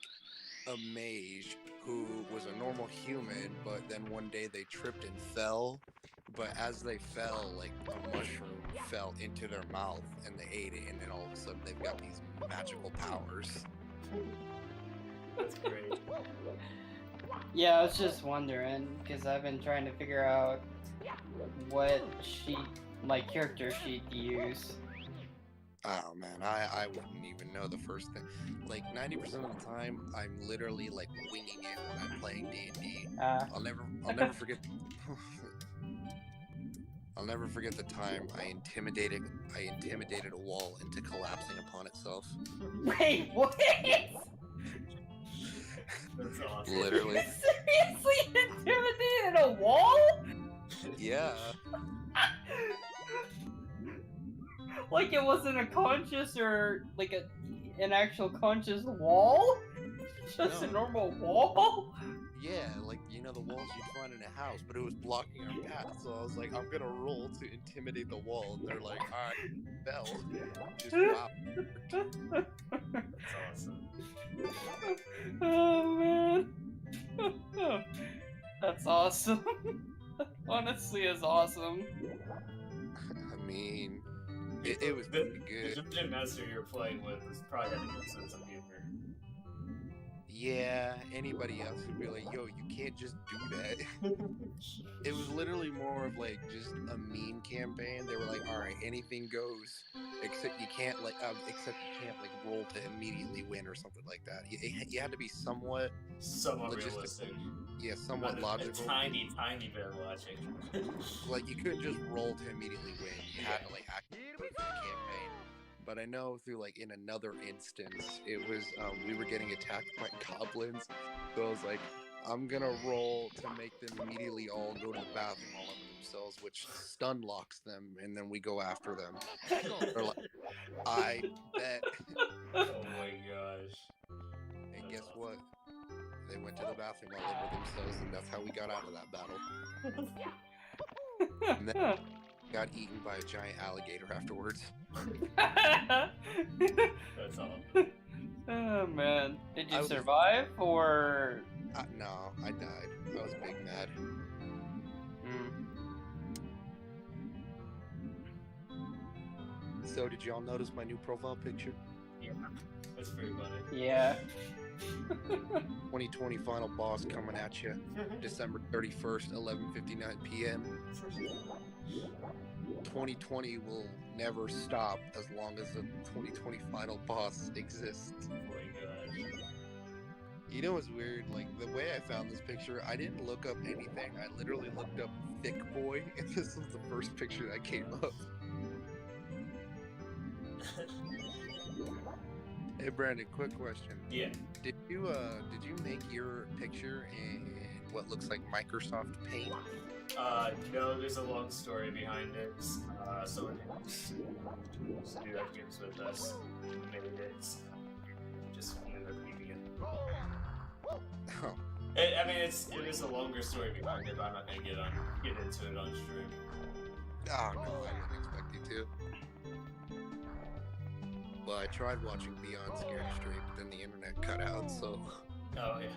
a mage who was a normal human, but then one day they tripped and fell. But as they fell, like a mushroom fell into their mouth and they ate it, and then all of a sudden they've got these magical powers. That's great. Yeah, I was just wondering because I've been trying to figure out what sheet, like character sheet to use. Oh man, I wouldn't even know the first thing. Like 90% of the time, I'm literally like winging it when I'm playing D&D. I'll never forget. I'll never forget the time I intimidated a wall into collapsing upon itself. Wait, what? That's awesome. Literally. Seriously intimidated a wall? Yeah. Like it wasn't a conscious or like an actual conscious wall? Just a No. normal wall? Yeah, like, you know, the walls you'd find in a house, but it was blocking our path. So I was like, I'm gonna roll to intimidate the wall. And they're like, alright, fell. Just wow. That's awesome. Oh man. That's awesome. Honestly is awesome. I mean, it was pretty good. The dungeon master you're playing with is probably having a sense of humor. Yeah, anybody else would be like, yo, you can't just do that. It was literally more of like just a meme campaign. They were like, all right, anything goes, except you can't like roll to immediately win or something like that. You had to be somewhat realistic. Yeah, somewhat logical. A tiny bit of logic. Like you couldn't just roll to immediately win. You had to like actually go through the campaign. But I know through like in another instance, it was we were getting attacked by goblins. So I was like, I'm gonna roll to make them immediately all go to the bathroom all over themselves, which stun locks them, and then we go after them. They're like, I bet. Oh my gosh. And guess what? They went to the bathroom all over themselves, and that's how we got out of that battle. And then got eaten by a giant alligator afterwards. That's all. Oh man. Did you I was- survive or No, I died. I was big mad. So did y'all notice my new profile picture? Yeah. That's pretty funny. yeah. 2020 final boss coming at you December 31st, 11:59 p.m. 2020 will never stop as long as the 2020 final boss exists. Oh my gosh. You know what's weird? Like, the way I found this picture, I didn't look up anything. I literally looked up Thick Boy, and this was the first picture that came up. Hey, Brandon, quick question. Yeah. Did you make your picture in what looks like Microsoft Paint? No, there's a long story behind it. Someone who's do that games with us made it. Just ended up leaving it. Oh, I mean, it is a longer story behind it, but I'm not gonna get into it on stream. oh no, I didn't expect you to. Well, I tried watching Beyond Scary Straight, but then the internet cut out, so... Oh, yeah.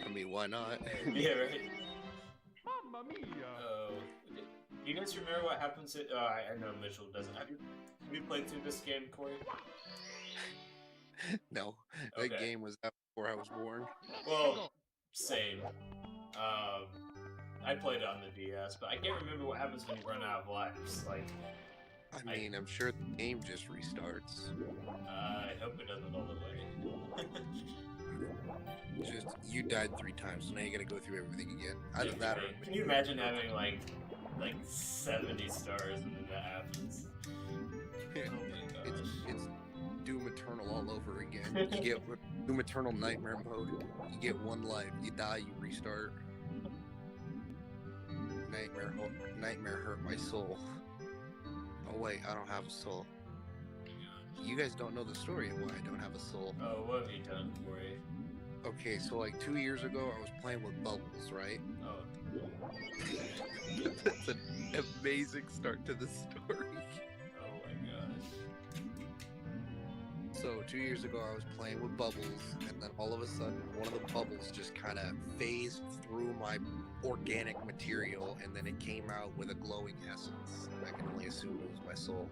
I mean, why not? Yeah, right. Mamma mia! Do you guys remember what happens? I know Mitchell doesn't. Have you played through this game, Corey? No, that Okay. game was out before I was born. Well, same. I played it on the DS, but I can't remember what happens when you run out of lives. Like, I mean, I'm sure the game just restarts. I hope it doesn't all the way. Just you died 3 times, so now you gotta go through everything again. Either that or Can you imagine having like 70 stars and then that happens? Oh my gosh. it's Doom Eternal all over again. You get Doom Eternal Nightmare mode. You get 1 life. You die, you restart. Nightmare hurt my soul. Oh wait, I don't have a soul. You guys don't know the story of why I don't have a soul. Oh, what have you done for you? Okay, so like 2 years ago, I was playing with Bubbles, right? Oh. That's an amazing start to the story. Oh my gosh. So 2 years ago, I was playing with Bubbles, and then all of a sudden, one of the bubbles just kind of phased through my organic material, and then it came out with a glowing essence. I can only assume it was my soul.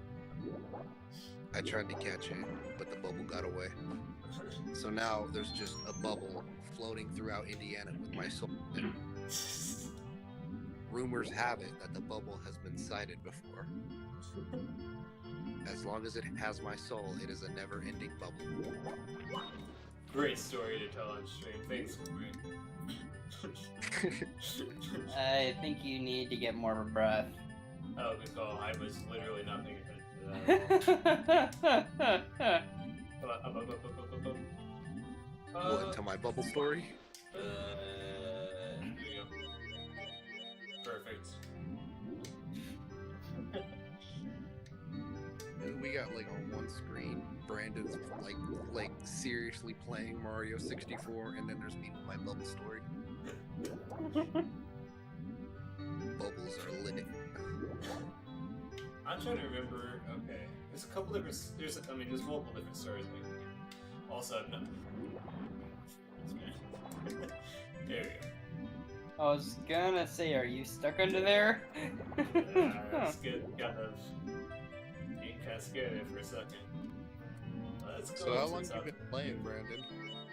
I tried to catch it, but the bubble got away. So now there's just a bubble floating throughout Indiana with my soul in it. Rumors have it that the bubble has been sighted before. As long as it has my soul, it is a never-ending bubble. Great story to tell on stream. Thanks, Corey. I think you need to get more of a breath. Oh, good call. I was literally not paying attention to that. What, to my bubble story? There you go. Perfect. We got like on one screen, Brandon's like seriously playing Mario 64, and then there's me with my bubble story. Bubbles are lit. I'm trying to remember. Okay, there's a couple different. There's multiple different stories. Also, no. There we go. I was gonna say, are you stuck under there? That's good. Kind of scared there for a second. Let's go. So how long you been playing, Brandon?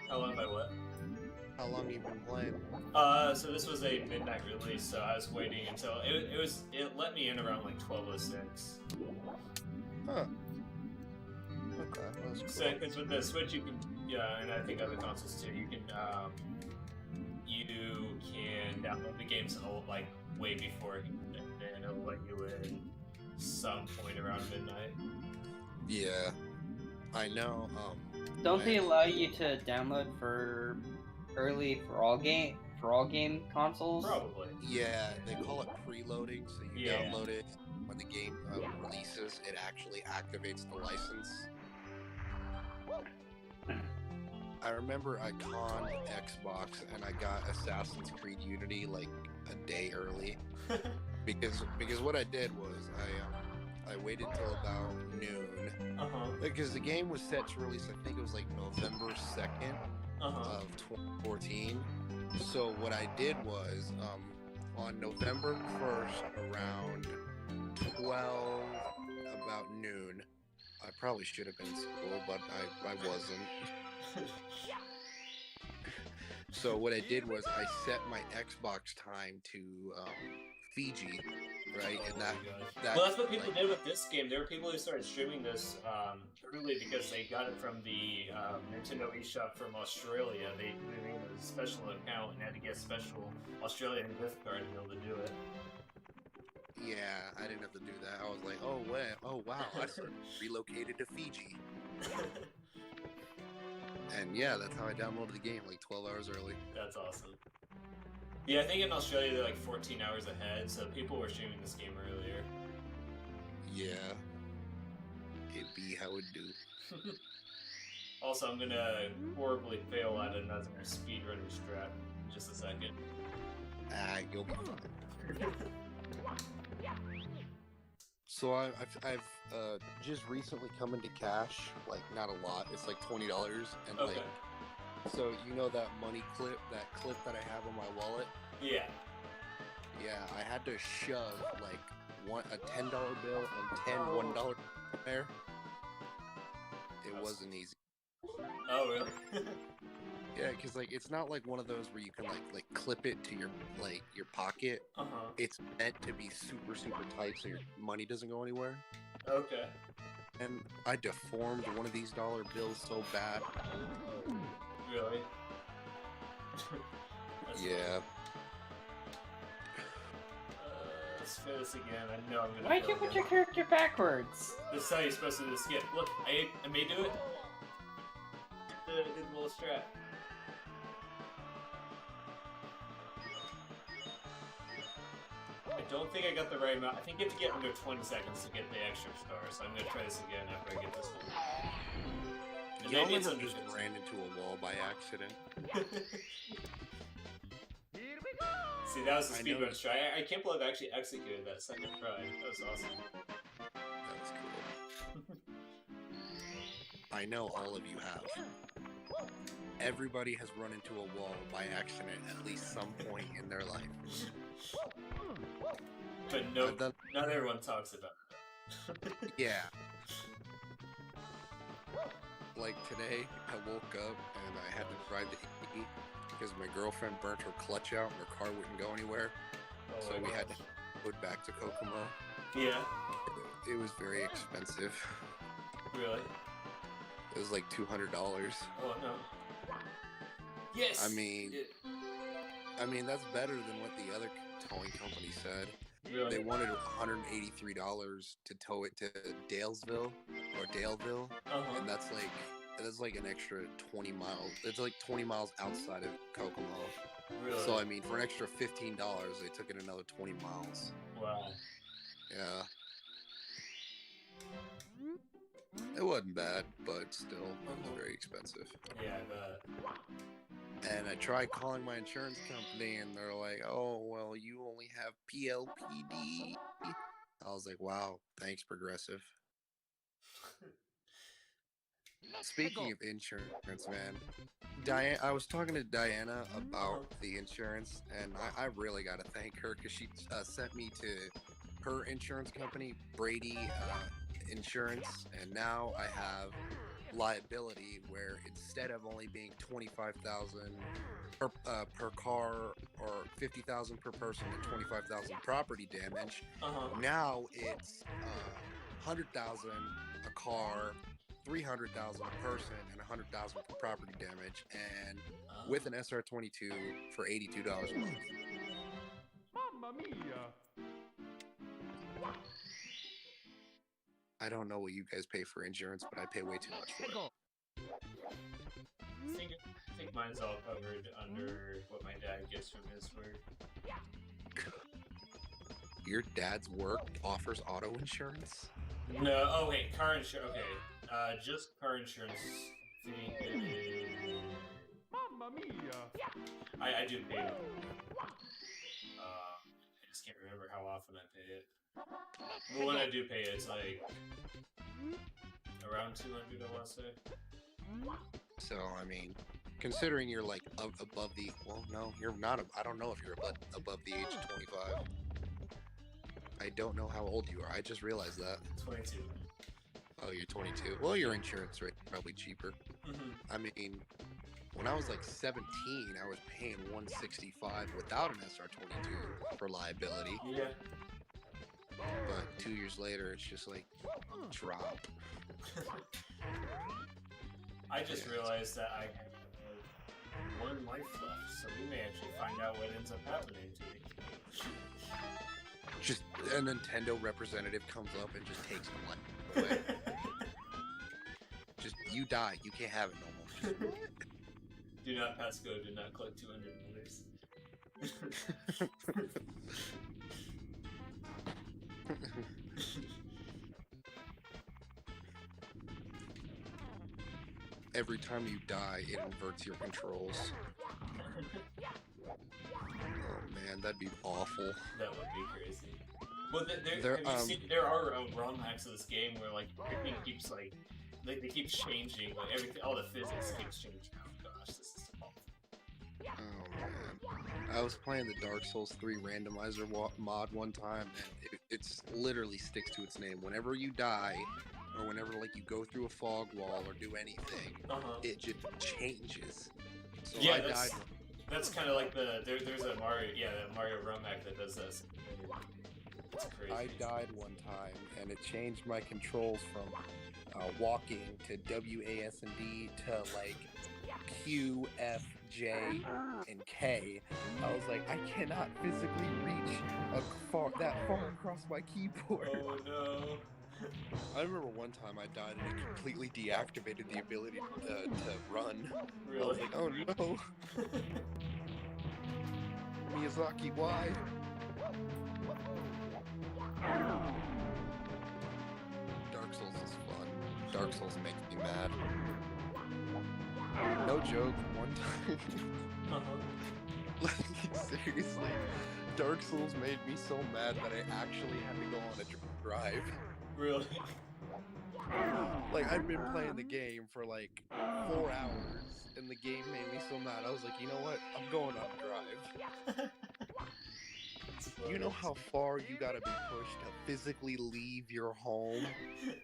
How long by what? How long you been playing? So this was a midnight release, so I was waiting until it let me in around like 12:06. Huh. Okay, that's cool. So, because with the Switch, you can, yeah, and I think other consoles too, you can download the games like way before, and it'll let you in some point around midnight. Yeah, I know. Don't they allow you to download for early for all game consoles? Probably. Yeah, they call it preloading, so you Yeah. download it when the game releases. It actually activates the license. I remember I conned Xbox and I got Assassin's Creed Unity like a day early because what I did was I waited till about noon because the game was set to release. I think it was like November 2nd of 2014. So what I did was on November 1st around 12 about noon. I probably should have been in school, but I wasn't. So what I did was I set my Xbox time to Fiji, right? And that well, that's what people did with this game. There were people who started streaming this early because they got it from the Nintendo eShop from Australia. They made a special account and had to get a special Australian gift card to be able to do it. Yeah, I didn't have to do that. I was like, oh wow, I relocated to Fiji. And yeah, that's how I downloaded the game, like 12 hours early. That's awesome. Yeah, I think in Australia they're like 14 hours ahead, so people were streaming this game earlier. Yeah. It be how it do. Also, I'm gonna horribly fail at another speedrunner strat in just a second. You'll be fine. So I've just recently come into cash, like not a lot. It's like $20, and Okay. like, so you know that money clip, that clip that I have on my wallet. Yeah. Yeah, I had to shove like a $10 bill and $10 $1 there. It wasn't easy. Oh, really? Yeah, because like it's not like one of those where you can like clip it to your your pocket. Uh-huh. It's meant to be super tight so your money doesn't go anywhere. Okay. And I deformed one of these dollar bills so bad. Really? That's Yeah. Let's try this again. I know I'm gonna Why'd fail you put again. your character backwards? This is how you're supposed to do the skip. Look, I may do it. Did the little strat. I don't think I got the right amount. I think you have to get under 20 seconds to get the extra star, so I'm gonna try this again after I get this one. And Y'all maybe it's ever under just 15. ran into a wall by accident? Here we go. See, that was the I speedrun know. try. I can't believe I actually executed that second try. That was awesome. That was cool. I know all of you have. Everybody has run into a wall by accident at least some point in their life. But no, I've done- not everyone talks about it. Yeah. Like today, I woke up and I had to drive to E because my girlfriend burnt her clutch out and her car wouldn't go anywhere. Oh So my we had to gosh. put back to Kokomo. Yeah, It was very expensive. really. It was like $200. Oh no. Yes. I mean, that's better than what the other towing company said. really. They wanted $183 to tow it to Dalesville or Daleville, Uh-huh. and that's like an extra 20 miles. It's like 20 miles outside of Kokomo. Really. So I mean, for an extra $15, they took it another 20 miles. Wow. Yeah. It wasn't bad, but still, it was very expensive. Yeah, I bet. And I tried calling my insurance company, and they're like, "Oh, well, you only have PLPD." I was like, "Wow, thanks, Progressive." Speaking of insurance, man, I was talking to Diana about the insurance, and I really got to thank her because she sent me to her insurance company, Brady Insurance, and now I have liability where instead of only being 25,000 per car or 50,000 per person and 25,000 property damage, Uh-huh. now it's 100,000 a car, 300,000 a person, and 100,000 for property damage, and with an SR22 for $82 a month. Mamma mia. I don't know what you guys pay for insurance, but I pay way too much for it. I think mine's all covered under what my dad gets from his work. Your dad's work offers auto insurance? No, oh wait, car insurance. Okay, just car insurance. I think it is. Mamma mia. I do pay it. I just can't remember how often I pay it. But when I do pay it, it's like around 200. I want to say. So, I mean, considering you're like above the, well, no, you're not. I don't know if you're above the age of 25. I don't know how old you are. I just realized that. 22. Oh, you're 22. Well, your insurance rate is probably cheaper. I mean, when I was like 17, I was paying $165 without an SR22 for liability. Yeah. But 2 years later, it's just like drop. I just Yeah. realized that I have one life left, so we may actually find out what ends up happening to me. Just a Nintendo representative comes up and just takes my life away. Just you die. You can't have it no more. Do not pass go. Do not collect $200. Every time you die, it inverts your controls. Oh man, that'd be awful. That would be crazy. Well, There, have you seen, there are ROM hacks of this game where like everything keeps like they keep changing, like everything, all the physics keeps changing. Oh gosh, this is awful. Oh man, I was playing the Dark Souls 3 randomizer mod one time, and it's literally sticks to its name. Whenever you die, or whenever like you go through a fog wall or do anything, Uh-huh. it just changes. So Yeah, I died. that's kind of like there's a Mario, that Mario Run Hack that does this. It's crazy. I died one time, and it changed my controls from walking to WASD to like Q, F, J, and K. I was like, I cannot physically reach that far across my keyboard. Oh no. I remember one time I died and it completely deactivated the ability to run. I was Really? like, oh no. Miyazaki, why? Dark Souls is fun. Dark Souls makes me mad. No joke, one time. Uh-huh. Like, seriously, Dark Souls made me so mad that I actually had to go on a drive. Really? Like, I'd been playing the game for like 4 hours, and the game made me so mad. I was like, you know what? I'm going on a drive. You know how far you gotta be pushed to physically leave your home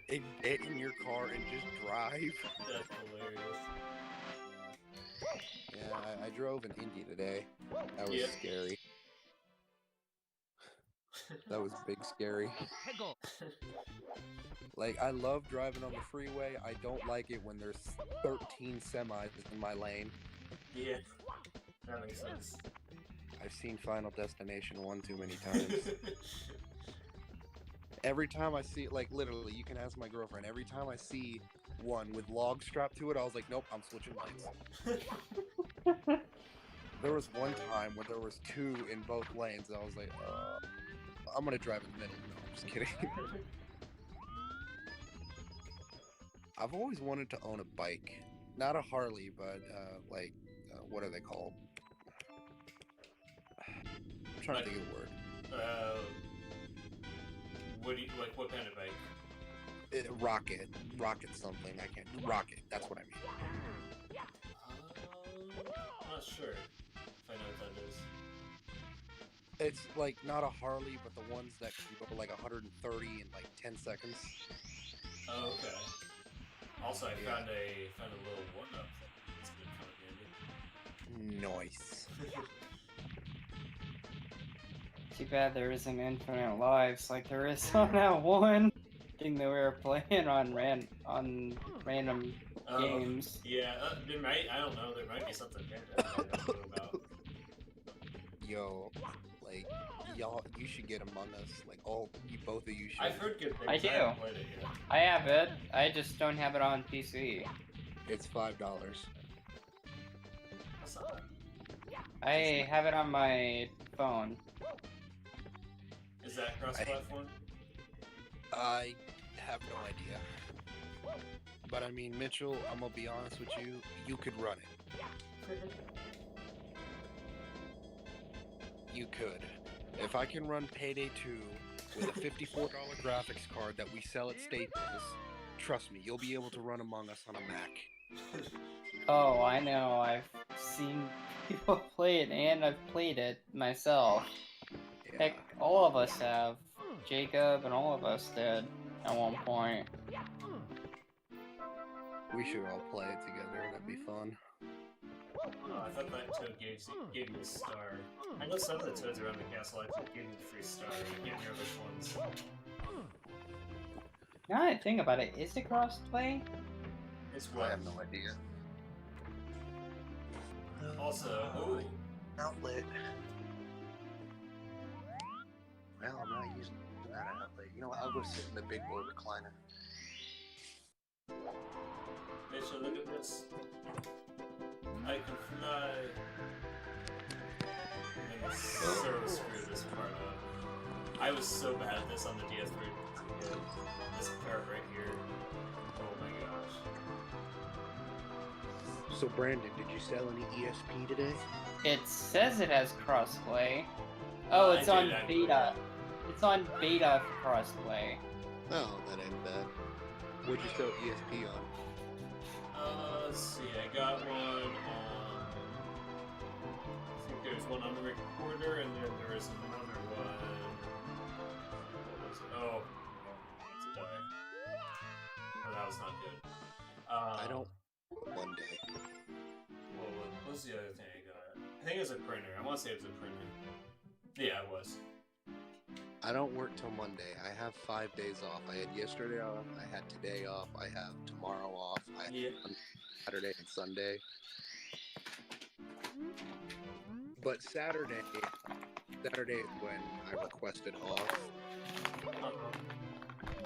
and get in your car and just drive? That's hilarious. Yeah, I drove in Indy today. That was Yeah. scary. That was big scary. Like, I love driving on the freeway. I don't like it when there's 13 semis in my lane. Yeah. That makes sense. I've seen Final Destination one too many times. Every time I see, like, literally, you can ask my girlfriend. Every time I see one with logs strapped to it, I was like, nope, I'm switching lanes. There was one time where there was 2 in both lanes, and I was like, I'm gonna drive in the middle. No, I'm just kidding. I've always wanted to own a bike. Not a Harley, but, what are they called? I'm trying to think of the word. What do you like? What kind of bike? Rocket something. I can't. Rocket. That's what I mean. I'm not sure if I know what that is. It's like not a Harley, but the ones that can go like 130 in like 10 seconds. Oh, okay. Also, I found a little one-up thing. It's been kind of handy. Nice. Too bad there isn't infinite lives like there is on that one thing that we were playing on random games. Yeah, there might. I don't know. There might be something there that I don't know about. Yo, like y'all, you should get Among Us. Like both of you should. I've heard good things. I do. haven't played it yet. I have it. I just don't have it on PC. It's $5. That's not bad. I have it on my phone. Is that cross-platform? I have no idea. But I mean, Mitchell, I'm gonna be honest with you. You could run it. You could. If I can run Payday 2 with a $54 graphics card that we sell at Staples, trust me, you'll be able to run Among Us on a Mac. Oh, I know. I've seen people play it and I've played it myself. Yeah. Heck, all of us have. Jacob and all of us did at one point. We should all play it together. That'd be fun. Oh, I thought that toad gave you a star. I know some of the toads around the castle actually gave you a free star. I can't remember which ones. Now that I think about it, is it crossplay? It's I what? have no idea. Also, oh, Outlet. Well, I'm not using that outlet. You know what? I'll go sit in the big boy recliner. Mitchell, look at this. I can fly. I'm gonna so screw this part up. I was so bad at this on the DS3. This part right here. Oh my gosh. So, Brandon, did you sell any ESP today? It says it has crossplay. Oh, it's on beta. It's on beta for crossplay. Oh, that ain't bad. What'd you sell ESP on? Let's see, I got one on. I think there's one on the recorder, and then there was another one. What was it? Oh, it's die. I don't Monday. What was the other thing I got? I think it was a printer. I want to say it was a printer. Yeah, it was. I don't work till Monday. I have 5 days off. I had yesterday off. I had today off. I have tomorrow off. I have Yeah. Saturday and Sunday. But Saturday is when I requested off.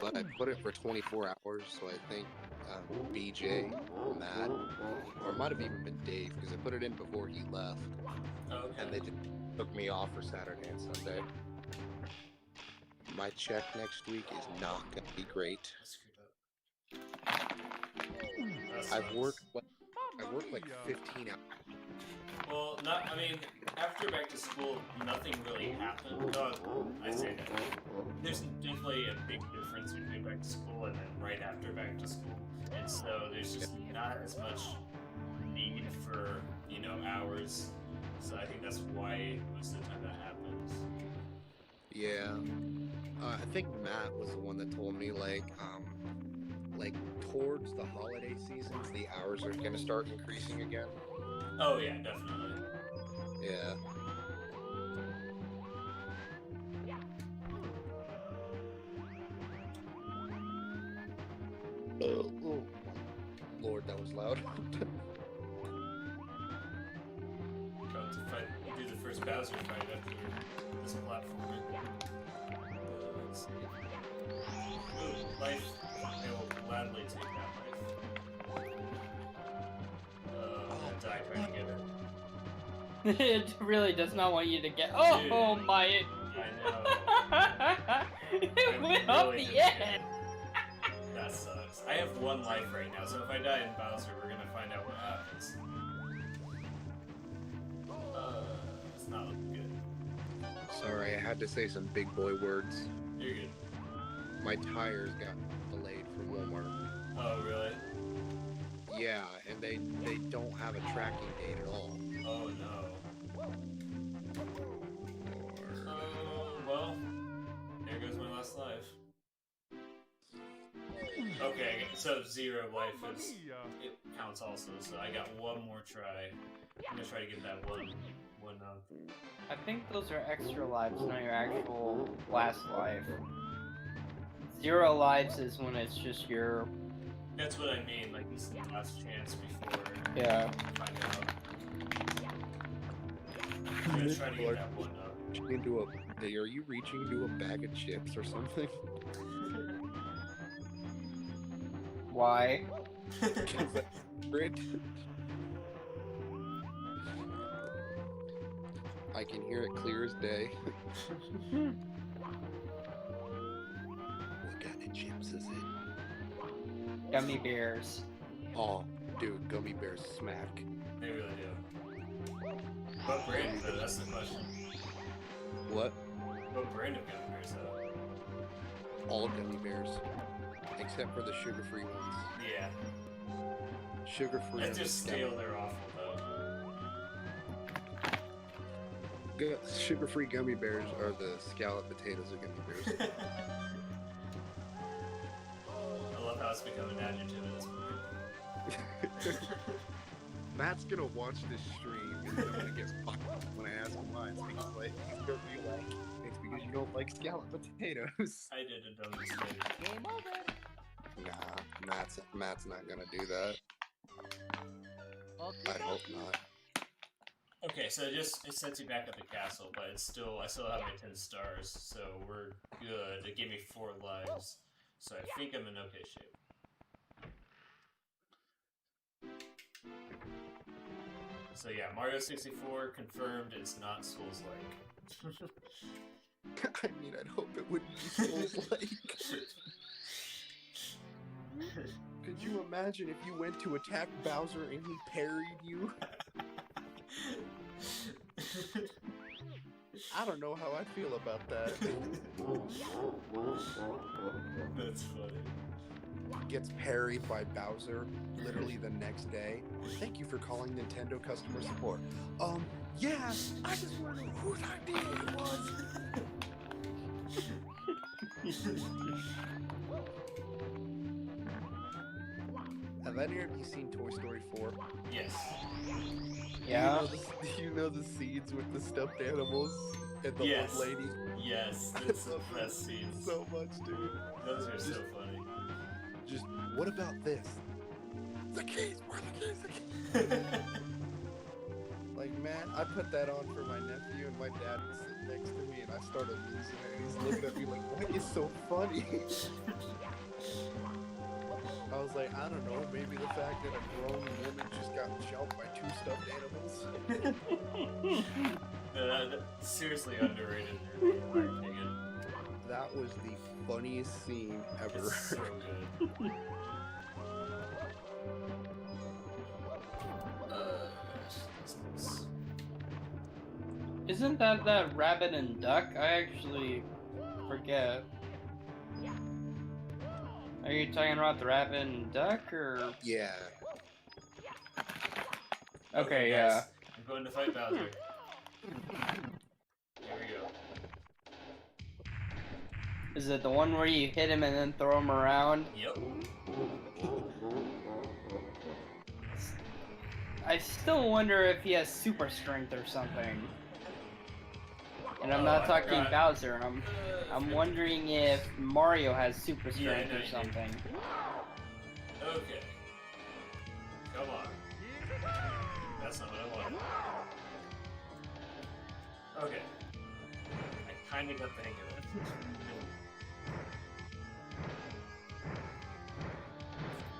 But I put it for 24 hours, so I think BJ, Matt, or it might have even been Dave, because I put it in before he left, Okay. and they just took me off for Saturday and Sunday. My check next week is not going to be great. I screwed up. That I've sucks. worked like 15 hours. Well, I mean, after back to school, nothing really happened. I say that. There's definitely a big difference between back to school and then right after back to school. And so there's just not as much need for, hours. So I think that's why most of the time that happens. Yeah. I think Matt was the one that told me, like towards the holiday seasons, the hours are going to start increasing again. Oh, yeah, definitely. Yeah. Oh, Lord, that was loud. About to fight, do the first Bowser fight after this platform. Let's see. Ooh, life. I will gladly take that life. I'm gonna die trying to get it. It really does not want you to get. Oh, Dude. oh my! I know. It went off really the didn't edge. That sucks. I have one life right now, so if I die in Bowser, we're gonna find out what happens. It's not looking good. Sorry, I had to say some big boy words. You're good. My tires got delayed from Walmart. Oh, really? Yeah, and they don't have a tracking date at all. Oh, no. Well, there goes my last life. Okay, so 0 life Mamma is... mia! It counts also, so I got one more try. I'm gonna try to get that one up. I think those are extra lives, not your actual last life. 0 lives is when it's just your. That's what I mean, like this is the last chance before Yeah. I find out. I'm gonna try to get that one up. Are you reaching into a bag of chips or something? Why? Grit. I can hear it clear as day. What kind of chips is it? Gummy bears. Oh, dude, gummy bears smack. They really do. What brand though? That's the question. What? What brand of gummy bears though? All gummy bears. Except for the sugar-free ones. Yeah. Sugar-free. That's just stale, they're awful though. Sugar-free gummy bears are the scalloped potatoes of gummy bears. I love how it's become an adjective at this point. Matt's gonna watch this stream and then I'm gonna get fucked when I ask him why. It's because it's because you don't like scalloped potatoes. I did a dumb mistake. Nah, Matt's not gonna do that. I hope not. Okay, so it sets you back at the castle, but I still have my 10 stars, so we're good. It gave me 4 lives, so I think I'm in okay shape. So yeah, Mario 64 confirmed. It's not Souls-like. I mean, I'd hope it wouldn't be Souls-like. Could you imagine if you went to attack Bowser and he parried you? I don't know how I feel about that. That's funny. Gets parried by Bowser literally the next day. Thank you for calling Nintendo customer support. Yeah, I just want to know whose idea it was. And have any of you seen Toy Story 4? Yes. Yeah. Do you know the scenes with the stuffed animals and the Yes. old lady? Yes, I it's the love those best scenes. so much, dude. Those are so funny. Just what about this? The keys. Where are the keys? The keys. Like, man, I put that on for my nephew, and my dad was sitting next to me, and I started losing it. And he's looking at me like, "What is so funny?" I was like, I don't know, maybe the fact that a grown woman just got jumped by 2 stuffed animals. Seriously underrated movie, in my opinion. That was the funniest scene ever. It's so good. Isn't that rabbit and duck? I actually forget. Are you talking about the rabbit and duck, or? Yeah. Okay, guys, yeah. I'm going to fight Bowser. Here we go. Is it the one where you hit him and then throw him around? Yep. I still wonder if he has super strength or something. And I'm Oh, not I talking forgot. Bowser. I'm wondering if Mario has super Yeah, strength no, or you do. something. Okay. Come on. That's not what I wanted. Okay. I kinda got the hang of it.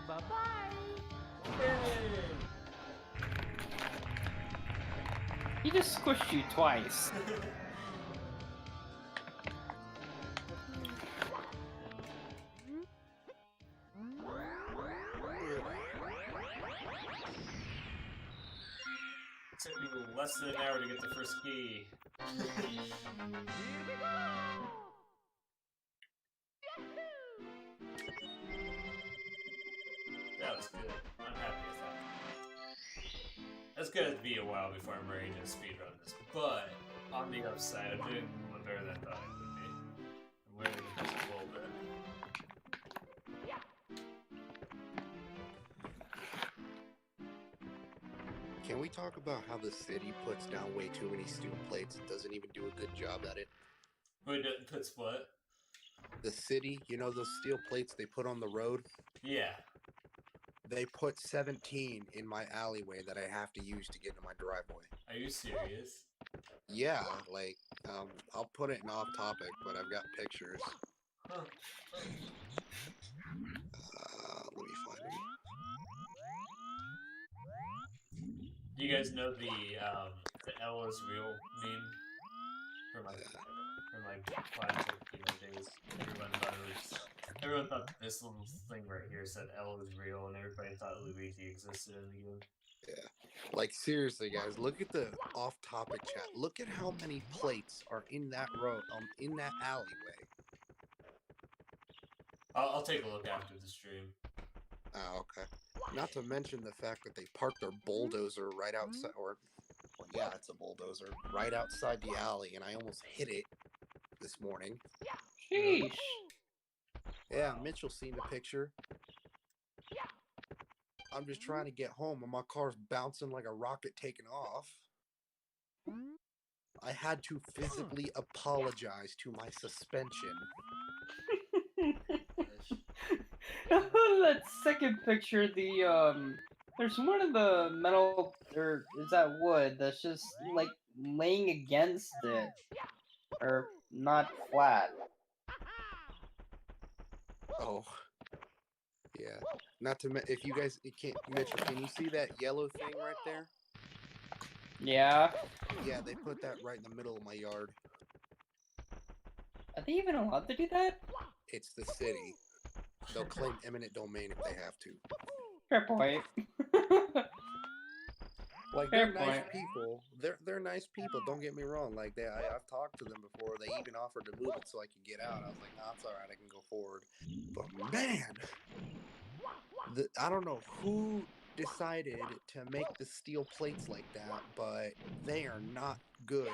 Bye-bye. He just squished you twice. It took me less than an hour to get the first key. That was good. I'm happy with that. That's gonna be a while before I'm ready to speedrun this, but on the upside, I'm doing one better than I thought I would be. I'm learning just a little bit. Can we talk about how the city puts down way too many steel plates and doesn't even do a good job at it? Wait, puts what? The city, you know those steel plates they put on the road? Yeah. They put 17 in my alleyway that I have to use to get into my driveway. Are you serious? Yeah, like, I'll put it in off topic, but I've got pictures. Huh. Let me find them. Do you guys know the L is real meme from my classic days? Everyone thought this little thing right here said L is real, and everybody thought Luigi existed in the game. Yeah. Like, seriously, guys, look at the off topic chat. Look at how many plates are in that road, in that alleyway. I'll take a look after the stream. Oh, okay. Not to mention the fact that they parked their bulldozer right outside, well, yeah, it's a bulldozer, right outside the alley, and I almost hit it this morning. Sheesh. Yeah, Mitchell seen the picture. I'm just trying to get home, and my car's bouncing like a rocket taking off. I had to physically apologize to my suspension. That second picture, there's one of the metal, or is that wood, that's just like laying against it, or not flat. Oh, yeah. Not to if you guys can't, Mitchell, can you see that yellow thing right there? Yeah. Yeah, they put that right in the middle of my yard. Are they even allowed to do that? It's the city. They'll claim eminent domain if they have to. Fair point. Like, Fair they're nice point. people. They're nice people. Don't get me wrong. Like, I've talked to them before. They even offered to move it so I could get out. I was like, nah, it's all right. I can go forward. But man, I don't know who decided to make the steel plates like that, but they are not good.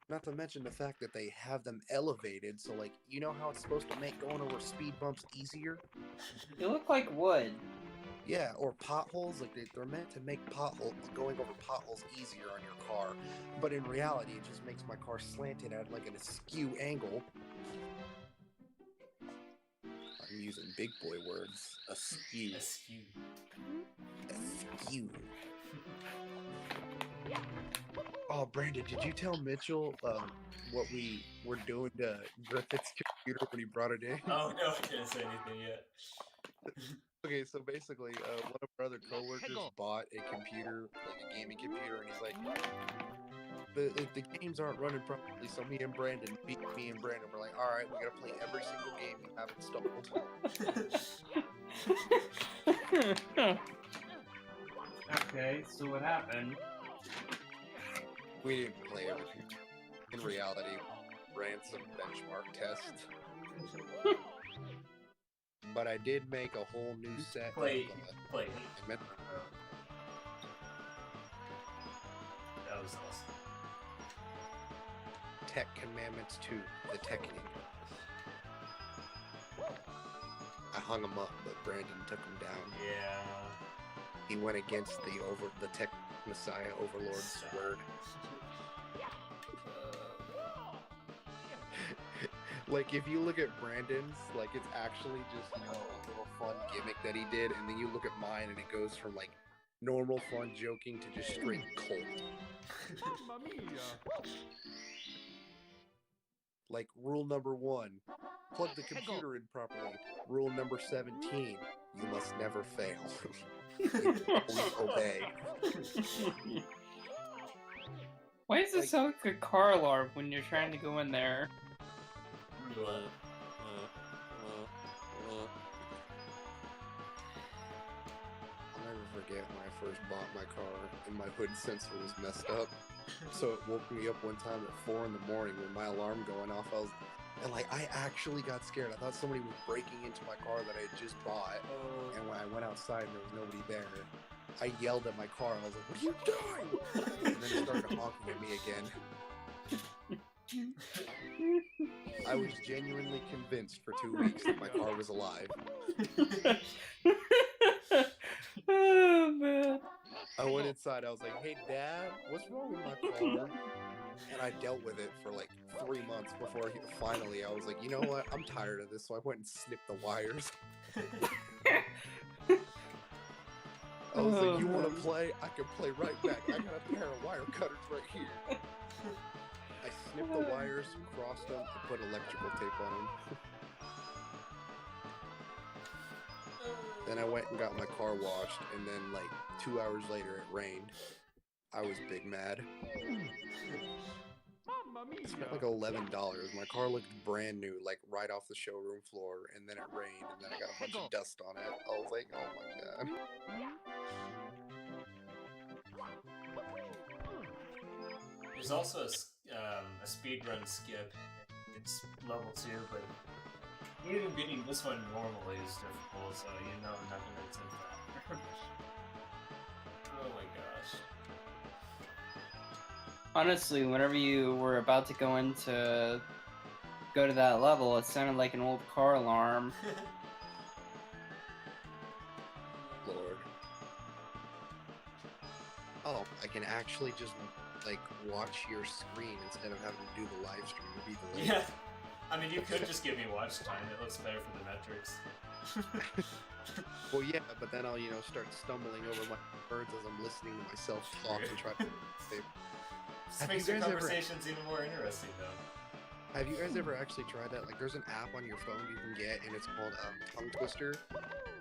Not to mention the fact that they have them elevated, so, like, you know how it's supposed to make going over speed bumps easier? They look like wood. Yeah, or potholes. Like they're meant to make going over potholes easier on your car, but in reality, it just makes my car slanted at like an askew angle. I'm using big boy words. Askew. Askew. Askew. Oh, Brandon, did you tell Mitchell what we were doing to Griffith's computer when he brought it in? Oh no, I didn't say anything yet. Okay, so basically, one of our other coworkers bought a computer, like a gaming computer, and he's like, the games aren't running properly, so me and Brandon were like, all right, we gotta play every single game you have installed. Okay, so what happened? We didn't play everything. In reality, ran some benchmark tests. But I did make a whole new set Play. of That was awesome. Tech Commandments 2, the Technique. I hung him up, but Brandon took him down. Yeah. He went against the Tech Messiah Overlord's word. Like, if you look at Brandon's, like, it's actually just, you know, a little fun gimmick that he did, and then you look at mine, and it goes from, like, normal fun joking to just straight cold. Mamma mia! Like, rule number 1, plug the computer in properly. Rule number 17, you must never fail. You always obey. Why does it sound like a car alarm when you're trying to go in there? I'll never forget when I first bought my car and my hood sensor was messed up. So it woke me up one time at 4 in the morning with my alarm going off. I actually got scared. I thought somebody was breaking into my car that I had just bought. And when I went outside and there was nobody there, I yelled at my car. I was like, "What are you doing?" And then it started honking at me again. I was genuinely convinced for 2 weeks that my car was alive. Oh man. I went inside. I was like, "Hey, Dad, what's wrong with my car?" And I dealt with it for like 3 months before finally I was like, "You know what? I'm tired of this." So I went and snipped the wires. I was like, "You want to play? I can play right back. I got a pair of wire cutters right here." I snipped the wires, crossed them, and put electrical tape on them. Then I went and got my car washed, and then like 2 hours later it rained. I was big mad. Mamma I mia! spent like $11. My car looked brand new, like right off the showroom floor, and then it rained, and then I got a bunch of dust on it. I was like, "Oh my god." There's also a speedrun skip. It's level 2, but even beating this one normally is difficult, so you know I'm not gonna attempt that. Oh my gosh. Honestly, whenever you were about to go to that level, it sounded like an old car alarm. Lord. Oh, I can actually just like watch your screen instead of having to do the live stream. It'd be the Yeah. I mean, you could just give me watch time. It looks better for the metrics. Well, yeah, but then I'll, you know, start stumbling over my words as I'm listening to myself talk and try to save. This Have makes you your guys ever- conversations even more interesting, though. Have you guys ever actually tried that? Like, there's an app on your phone you can get, and it's called Tongue Twister.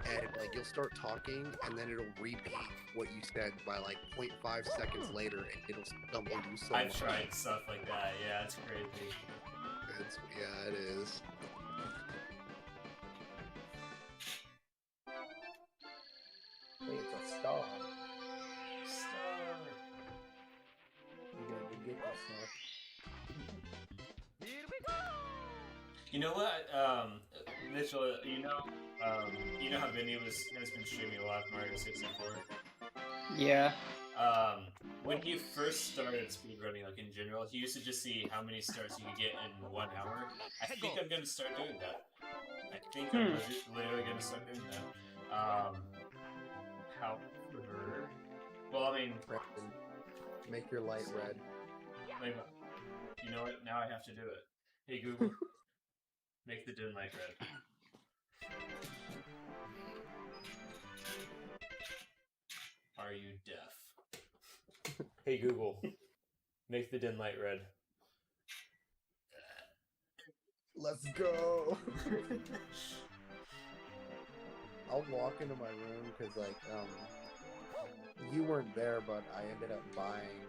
And like, you'll start talking, and then it'll repeat what you said by like 0.5 seconds later, and it'll stumble you so I've much. tried stuff like that. Yeah, it's crazy. Yeah, it is. Hey, it's a star. You gotta get this stuff. Here we go! You know what, Mitchell? You know how Vinny has been streaming a lot of Mario 64. Yeah. when he first started speedrunning, like in general, he used to just see how many stars you could get in 1 hour. I think I'm gonna start doing that. I think I'm literally gonna start doing that. However, well, I mean, Brandon, make your light red. like, you know what? Now I have to do it. Hey Google, make the dim light red. Are you deaf? Hey Google, make the dim light red. Let's go. I'll walk into my room because, like, you weren't there, but I ended up buying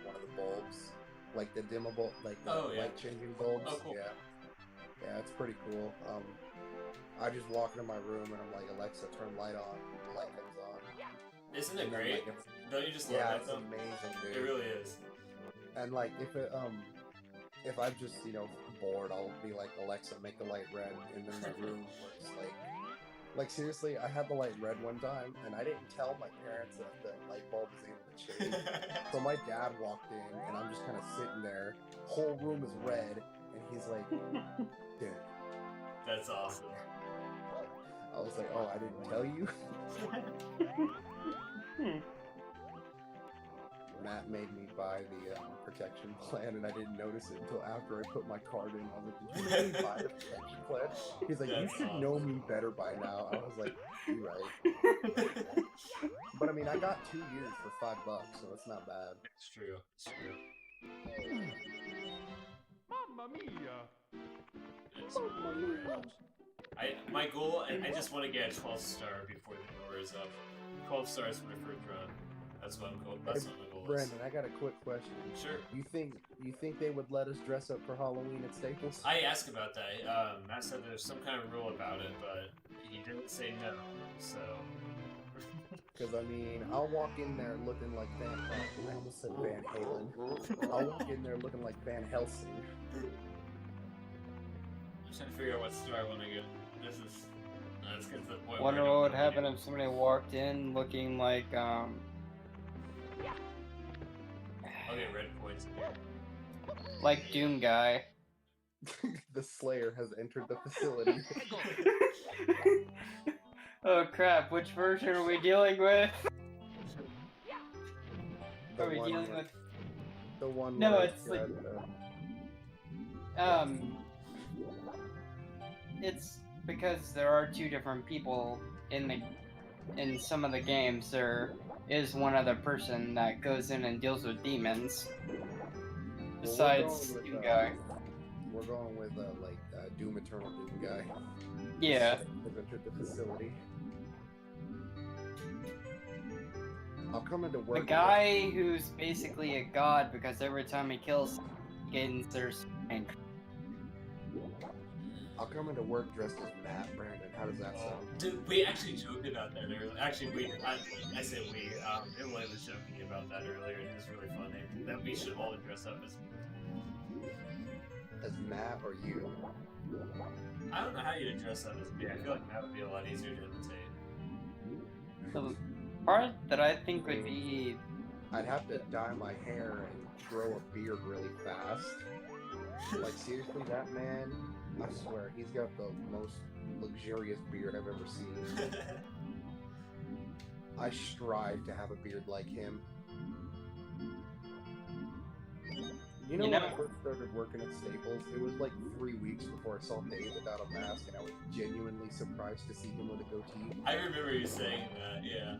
one of the bulbs, like the dimmable, like the light changing bulbs. Oh, cool. Yeah, it's pretty cool. I just walk into my room and I'm like, Alexa, turn light on. The light comes on. Isn't it And then, great? like, Don't you just love yeah, that it's though? amazing, dude. It really is. And like, if I'm just bored, I'll be like, Alexa, make the light red, and then my room looks like seriously, I had the light red one time, and I didn't tell my parents that the light bulb was able to change. So my dad walked in, and I'm just kind of sitting there. Whole room is red, and he's like, "Dude." That's awesome. I was like, "Oh, I didn't tell you." Matt made me buy the protection plan, and I didn't notice it until after I put my card in. I was like, "Did you really buy the protection plan?" He's like, That's "You should awesome. know me better by now." I was like, "You're right." But I mean, I got 2 years for $5, so it's not bad. It's true. It's true. Mamma mia! It's my goal, I just want to get a 12 star before the door is up. 12 stars for my first run. That's what my goal is. Brandon, I got a quick question. Sure. You think they would let us dress up for Halloween at Staples? I asked about that. Matt said there's some kind of rule about it, but he didn't say no. So. Because, I mean, I'll walk in there looking like I almost said Van Halen. I'll walk in there looking like Van Helsing. I'm trying to figure out what star I want to get. This is. That's because the point. Wonder what would happen if somebody walked in looking like I'll get red points in here. like Doom Guy. The Slayer has entered the facility. Oh crap! Which version are we dealing with? The Are we one dealing where- with? The one No, where it's like- got, It's because there are two different people in some of the games. There is one other person that goes in and deals with demons. Besides going with, Doom Guy. We're going with Doom Eternal Doom Guy. Yeah. Has entered the facility. I'll come into work. The guy who's basically a god because every time he kills he gains their strength. I'll come into work dressed as Matt, Brandon. How does that sound? Dude, we actually joked about that earlier. Actually, I said we. Emily was joking about that earlier, and it was really funny. That we should all dress up as. As Matt or you? I don't know how you'd dress up as me. I feel like that would be a lot easier to imitate. The part that I think would be I'd have to dye my hair and grow a beard really fast. Like, seriously, that man, I swear, he's got the most luxurious beard I've ever seen. I strive to have a beard like him. You know, when I first started working at Staples, it was like 3 weeks before I saw Dave without a mask, and I was genuinely surprised to see him with a goatee. I remember you saying that, yeah.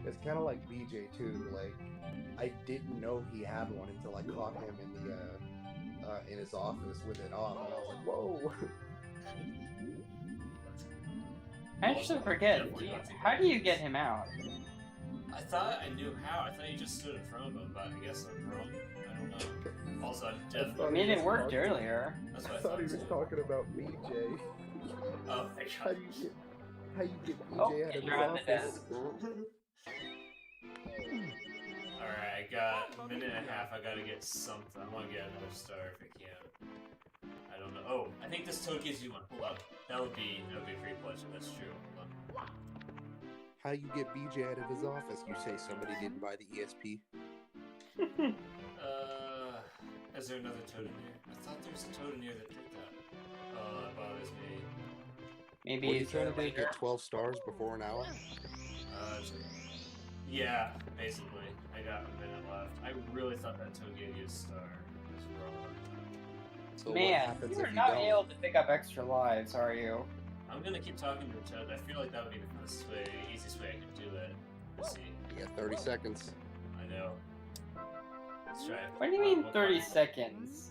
It's kind of like BJ too. Like, I didn't know he had one until I caught him in his office with it on, and I was like, "Whoa!" I actually forget. How do you get him out? I thought I knew how. I thought you just stood in front of him, but I guess I'm wrong. I don't know. Also, I'm thought I definitely. mean, it was worked talking- earlier. That's I what I thought thought. he was talking about BJ. Oh my How god. you get BJ Oh, out of his you're on the office? Alright, I got a minute and a half. I gotta get something. I want to get another star if I can. I don't know. Oh, I think this toad gives you one. Hold up. That would be pretty pleasant. That's true. Hold on. How you get BJ out of his office? You say somebody didn't buy the ESP. Is there another toad in here? I thought there was a toad in here that did that. Oh, that bothers me. Maybe What are you he's trying to a do? leader. Get 12 stars before an hour? Yeah, basically. I got a minute left. I really thought that toad gave you a star. I was wrong. So what Man, happens you're if you not don't? able to pick up extra lives, are you? I'm gonna keep talking to Toad. I feel like that would be the fastest way, easiest way I could do it. Let's see. You got 30 seconds. I know. Let's try it. What do you mean 30 seconds?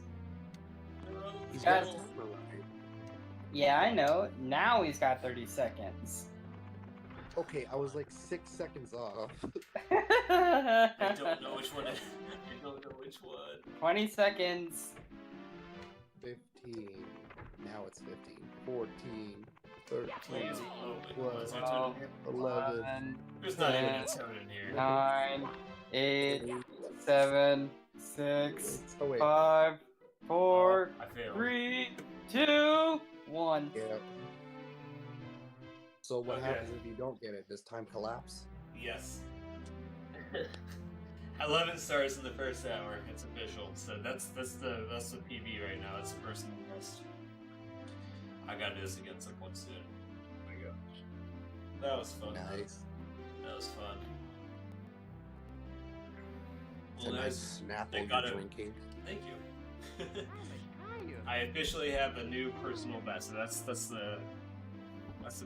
He's got got a a timer right. Yeah, I know. Now he's got 30 seconds. Okay, I was like 6 seconds off. I don't know which one. I don't know which one. 20 seconds. 15. Now it's 15. 14. 13. Please. Oh, wait, What? is there a Toad in here? 11. There's not even a 10, Toad in here. 9, 8, 7, 6, Oh, wait. 5, 4, Oh, I failed. 3, 2, 1. Yeah. So what Okay. happens if you don't get it? Does time collapse? Yes. 11 stars in the first hour. It's official. So that's the PB right now. It's the personal best. I gotta do this again some point soon. Oh my gosh. That was fun. Nice. That was fun. It's a Well, nice snap they while got you're it. drinking. Thank you. Hiya. I officially have a new personal best. So that's the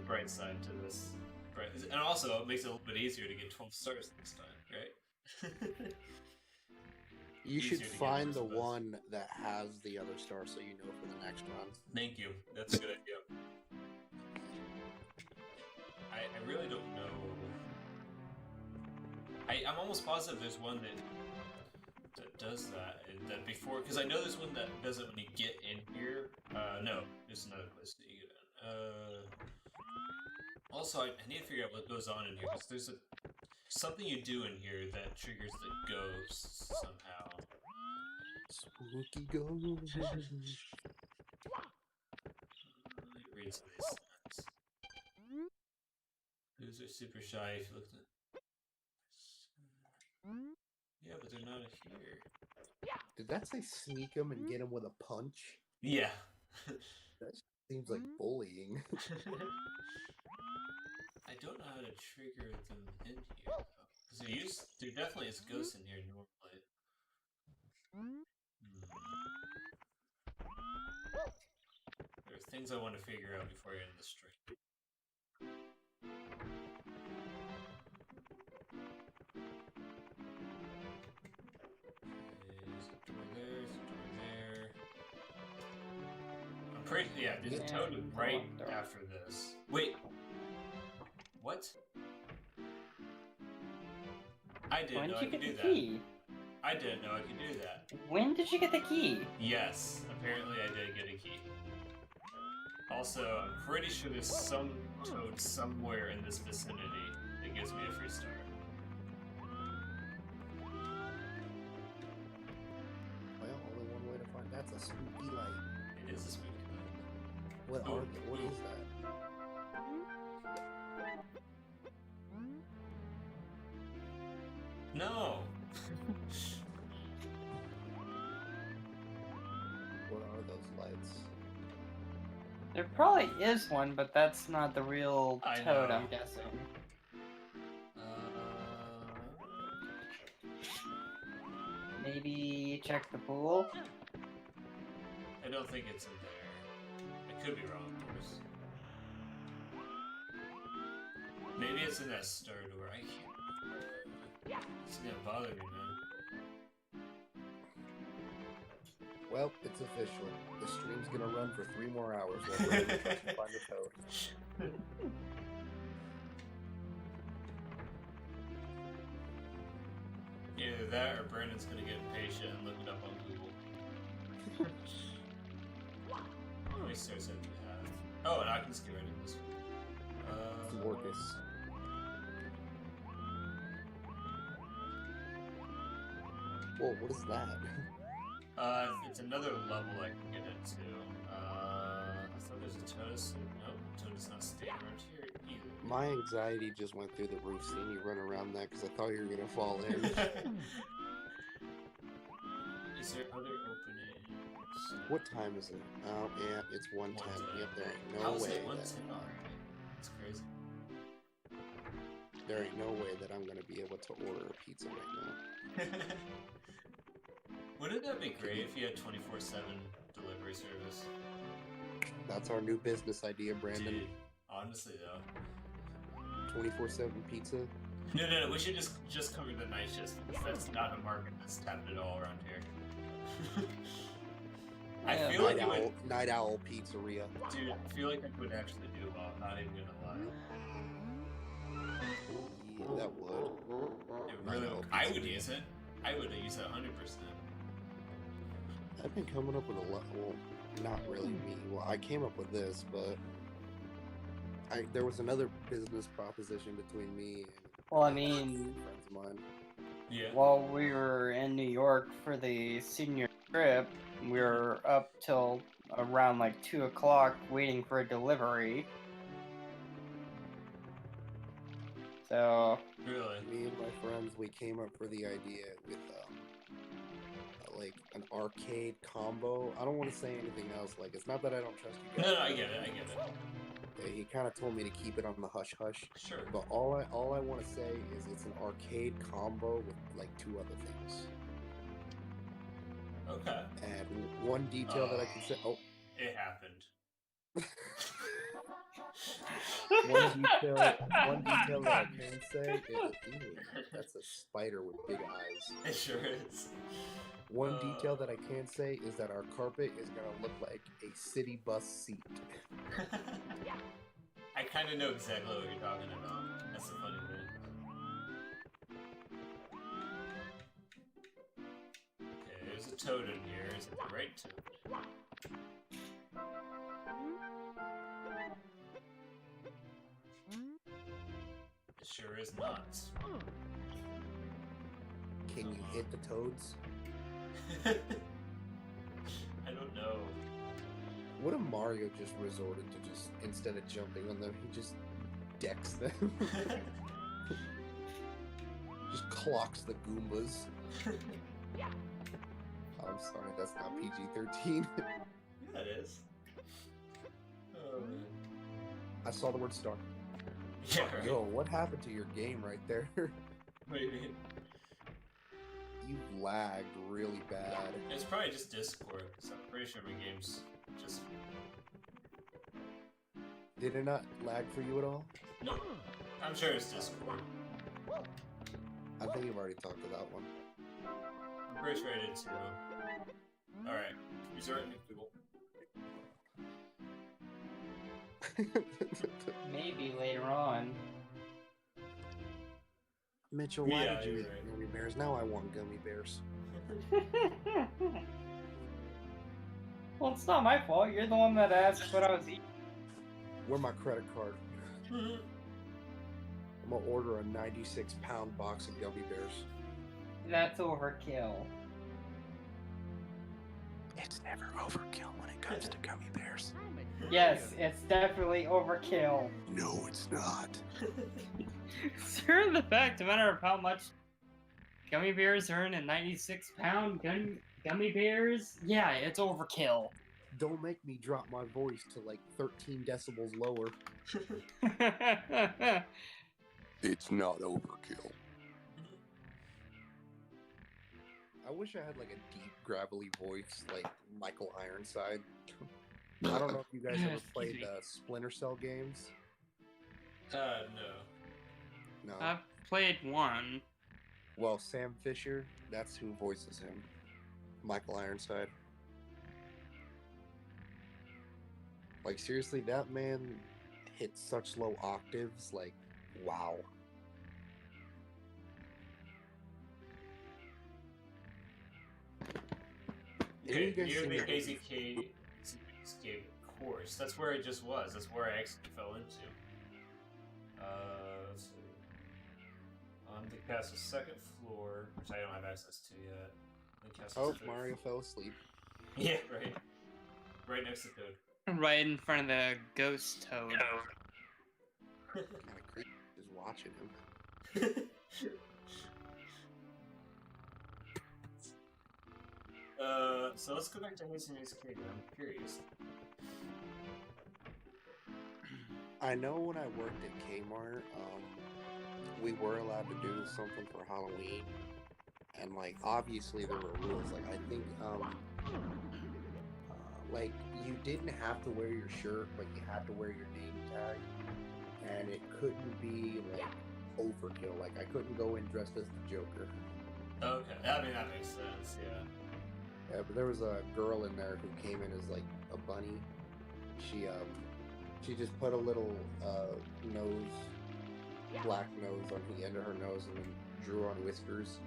bright side to this. Right. And also it makes it a little bit easier to get 12 stars next time, right? You should Easier to get find the personal best. one that has the other star so you know for the next run. Thank you. That's a good idea. I really don't know. I'm almost positive there's one that does that before, because I know there's one that does it when you get in here. No, there's another place that you get in. Also, I need to figure out what goes on in here, because there's something you do in here that triggers the ghosts somehow. Spooky ghost. Let me read some of these stats. Those are super shy if you look at Yeah, but they're not here. Did that say sneak him and get him with a punch? Yeah. Seems like bullying. I don't know how to trigger them in here, though. Because there definitely is ghosts in here normally. There are things I want to figure out before I end the stream. There's a door there, there's a door there. I'm pretty, yeah, there's a Yeah, toad right door. after this. Wait. What? I didn't When know did I you could get do the that. key? I didn't know I could do that. When did you get the key? Yes, apparently I did get a key. Also, I'm pretty sure there's some toad somewhere in this vicinity that gives me a free star. Well, only one way to find that's a spooky light. It is a spooky What Ooh, are they? What ooh. is that? No! What are those lights? There probably is one, but that's not the real I toad, know. I'm guessing. Maybe check the pool? I don't think it's in there. I could be wrong, of course. Maybe it's in that star door. I can't. It's gonna bother me, man. Well, it's official. The stream's gonna run for 3 more hours while we're trying to find the toad. Either that or Brandon's gonna get impatient and look it up on Google. How many stars have you have? Oh, and I can skip right in this one. Orcus. Whoa, what is that? It's another level I can get into. I thought there's a Toad. Nope, Toad is not staying around here My anxiety just went through the roof seeing you run around that because I thought you were gonna fall in. Is there other openings? What time is it? Oh, yeah, it's 1:10. Yep, there ain't no How's way. it 1:10? That, Alright. That's crazy. there ain't no way that I'm gonna be able to order a pizza right now. Wouldn't that be great if you had 24/7 delivery service? That's our new business idea, Brandon. Dude, honestly though. 24/7 pizza. No. We should just cover the night shift. That's not a market that's tapped at all around here. I Yeah. feel like it would, Night Owl Pizzeria. dude. I feel like it would actually do well. I'm not even gonna lie. Yeah, that would. It Night really, Owl I would Pizzeria. use it. I would use it 100%. I've been coming up with a lot. Well, not really me. Well, I came up with this, but there was another business proposition between me and Well, I mean, friends of mine. Yeah. while we were in New York for the senior trip, we were up till around like 2 o'clock waiting for a delivery. So, Really. Me and my friends, we came up for the idea with like an arcade combo. I don't want to say anything else. Like, it's not that I don't trust you guys. No, I get it. He kind of told me to keep it on the hush hush. Sure. But all I want to say is it's an arcade combo with like 2 other things. Okay. And one detail that I can say. Oh, It happened. one detail that I can say is, ew, that's a spider with big eyes. It sure is. One detail that I can say is that our carpet is gonna look like a city bus seat. I kind of know exactly what you're talking about. That's the funny thing. Okay, there's a toad in here. Is it the right toad? It sure is not. Can you hit the toads? I don't know. What if Mario just resorted to just, instead of jumping on them, he just decks them? Just clocks the Goombas. I'm sorry, that's not PG-13. Yeah, it is. Oh, man. I saw the word star. Yeah, right. Yo, what happened to your game right there? What do you mean? You lagged really bad. It's probably just Discord, because I'm pretty sure my game's just... Did it not lag for you at all? No, I'm sure it's Discord. I think you've already talked to that one. I'm pretty sure I did too. Alright, resort new people. maybe later on. Mitchell, why Yeah, did you you're eat right. gummy bears? Now I want gummy bears. Well, it's not my fault. You're the one that asked what I was eating. Where my credit card? I'm gonna order a 96-pound box of gummy bears. That's overkill. It's never overkill when it comes to gummy bears. Yes, it's definitely overkill. No, it's not. Sure, the fact, no matter how much gummy bears are in a 96-pound gummy bears, yeah, it's overkill. Don't make me drop my voice to like 13 decibels lower. It's not overkill. I wish I had like a deep, gravelly voice like Michael Ironside. I don't know if you guys ever played the Splinter Cell games. No. No. I've played one. Well, Sam Fisher, that's who voices him. Michael Ironside. Like, seriously, that man hits such low octaves, like, wow. Okay, You guys near seen the that movie? Escape course. That's where I just was. That's where I actually fell into. Let's see. On the castle's second floor, which I don't have access to yet. The castle's Oh, third Mario floor. fell asleep. Yeah, right. Right next to Toad. Right in front of the ghost toad. Kind of creepy just watching him. So let's go back to Hazene's Kingdom. I'm curious. I know when I worked at Kmart, we were allowed to do something for Halloween, and like obviously there were rules. Like I think like you didn't have to wear your shirt, but you had to wear your name tag, and it couldn't be like overkill. Like I couldn't go in dressed as the Joker. Okay, I mean that makes sense. Yeah. Yeah, but there was a girl in there who came in as like a bunny. She just put a little black nose on the end of her nose and then drew on whiskers.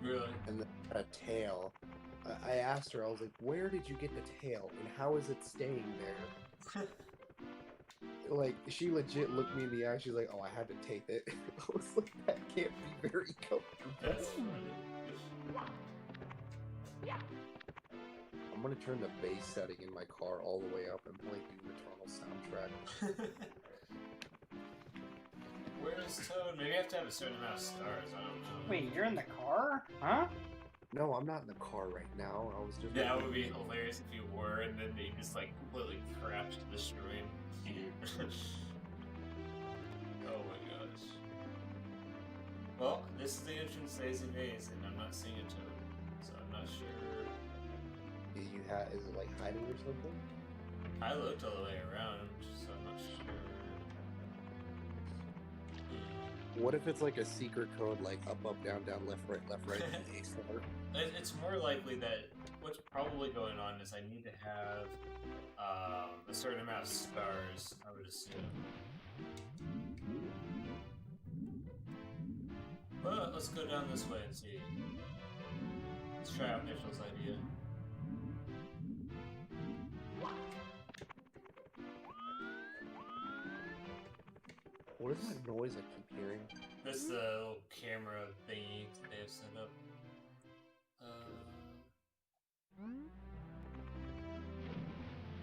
Really? And then a tail. I asked her, I was like, where did you get the tail and how is it staying there? Like, she legit looked me in the eye. She's like, oh, I had to tape it. I was like, that can't be very comfortable. That's funny. I'm gonna turn the bass setting in my car all the way up and play Doom Eternal soundtrack. Where is Toad? Maybe I have to have a certain amount of stars. I don't know. Wait, you're in the car? Huh? No, I'm not in the car right now. I was just. That would be hilarious if you were, and then they just like completely crashed the stream. Oh my gosh. Well, this is the entrance to Hazy Maze, and I'm not seeing a Toad, so I'm not sure. Is it like hiding or something? I looked all the way around, so I'm not sure. What if it's like a secret code, like up, down, left, right, and A star? It's more likely that what's probably going on is I need to have a certain amount of stars, I would assume. But let's go down this way and see. Let's try out Mitchell's idea. What is that noise I keep hearing? That's the little camera thingy they have set up.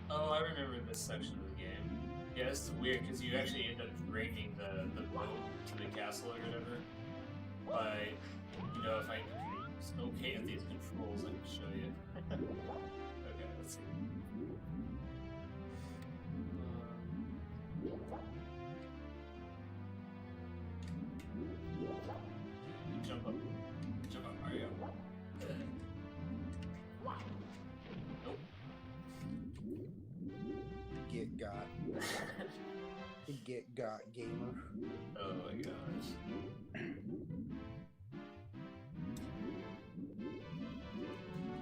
Oh, I remember this section of the game. Yeah, this is weird because you actually end up bringing the boat to the castle or whatever. By, you know, if I okay at these controls, I can show you. Okay, let's see. Jump up, Mario. Nope. Get got gamer. Oh my gosh.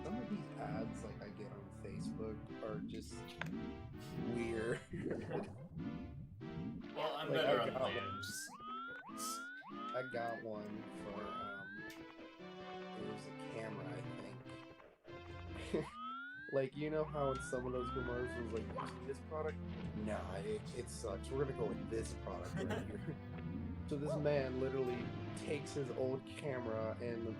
Some of these ads like I get on Facebook are just weird. Well, I'm Like, better I on the got land. I got one for it was a camera, I think. Like, you know how in some of those commercials, like, this product? Nah, it sucks. We're gonna go with this product right here. So this man literally takes his old camera and,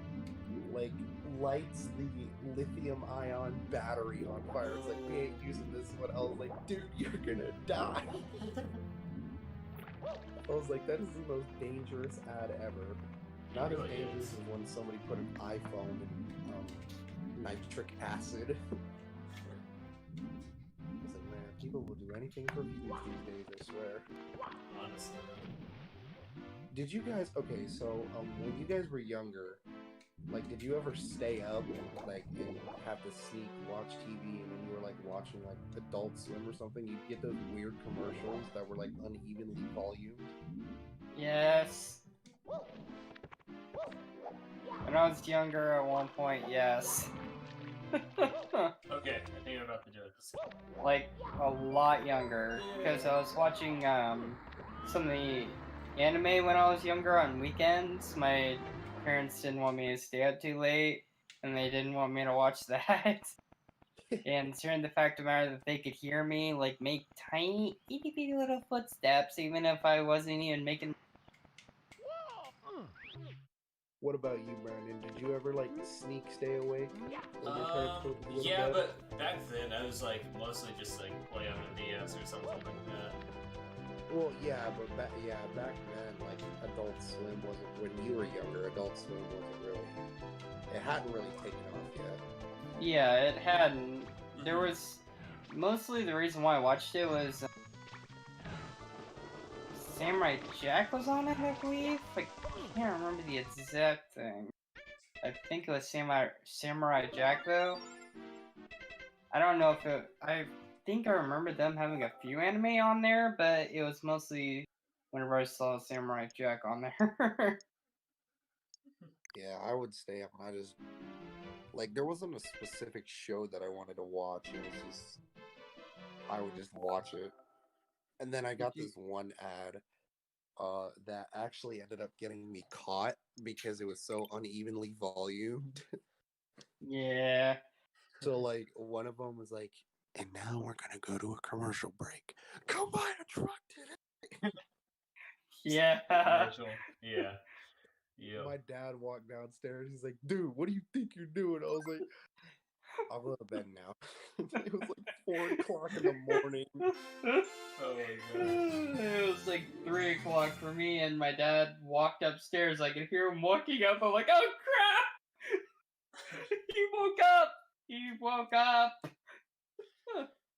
like, lights the lithium-ion battery on fire. It's like, we ain't using this one. I was like, dude, you're gonna die. I was like, that is the most dangerous ad ever. Not as really dangerous is. as when somebody put an iPhone in nitric acid. I was like, man, people will do anything for views these days, I swear. Honestly. Did you guys, okay, so when you guys were younger, like, did you ever stay up like and have to sneak watch TV, and when you were like watching like Adult Swim or something, you'd get those weird commercials that were like unevenly volumed? Yes. When I was younger, at one point, yes. Okay, I think I'm about to do it. Like, a lot younger. Because I was watching, some of the anime when I was younger on weekends. My parents didn't want me to stay up too late, and they didn't want me to watch that. And certain the fact of the matter that they could hear me, like, make tiny, itty bitty little footsteps, even if I wasn't even making. What about you, Brandon? Did you ever like sneak stay awake? When your parents put you to Yeah, bed? but back then I was like mostly just like play on the DS or something like that. Well, yeah, but back then, like Adult Swim wasn't when you were younger. Adult Swim wasn't really. It hadn't really taken off yet. Yeah, it hadn't. There Mhm. was mostly the reason why I watched it was Samurai Jack was on it, I believe. I can't remember the exact thing. I think it was Samurai Jack though. I don't know if it. I think I remember them having a few anime on there, but it was mostly whenever I saw Samurai Jack on there. Yeah, I would stay up, and I just like there wasn't a specific show that I wanted to watch. It was just I would just watch it, and then I got this one ad that actually ended up getting me caught because it was so unevenly volumed. Yeah. So like one of them was like, and now we're gonna go to a commercial break. Come buy a truck today. Yeah. Commercial. Yeah. Yep. My dad walked downstairs. He's like, "Dude, what do you think you're doing?" I was like, "I'll go to bed now." It was like 4 o'clock in the morning. Oh my god. It was like 3 o'clock for me, and my dad walked upstairs. I could hear him walking up. I'm like, oh crap! He woke up! He woke up!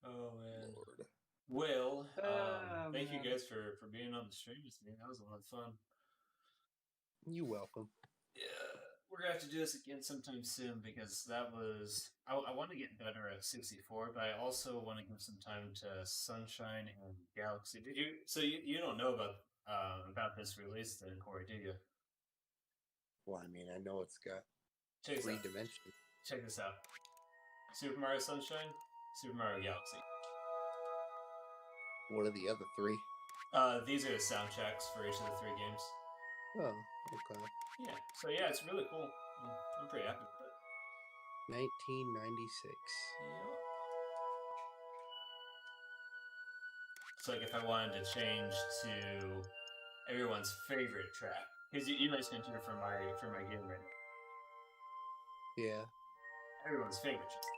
Oh man. Lord. Well, Oh, thank you man. guys for being on the stream with me. That was a lot of fun. You welcome. Yeah, we're gonna have to do this again sometime soon because that was. I want to get better at 64, but I also want to give some time to Sunshine and Galaxy. Did you? So you don't know about this release then, Corey? Do you? Well, I mean, I know it's got Check this 3 out. dimensions. Check this out. Super Mario Sunshine, Super Mario Galaxy. What are the other 3? These are the soundtracks for each of the 3 games. Oh, okay. Yeah. So yeah, it's really cool. I'm pretty happy with it. 1996. Yep. So like if I wanted to change to everyone's favorite track, because you guys can enter for my game right now. Yeah. Everyone's favorite track.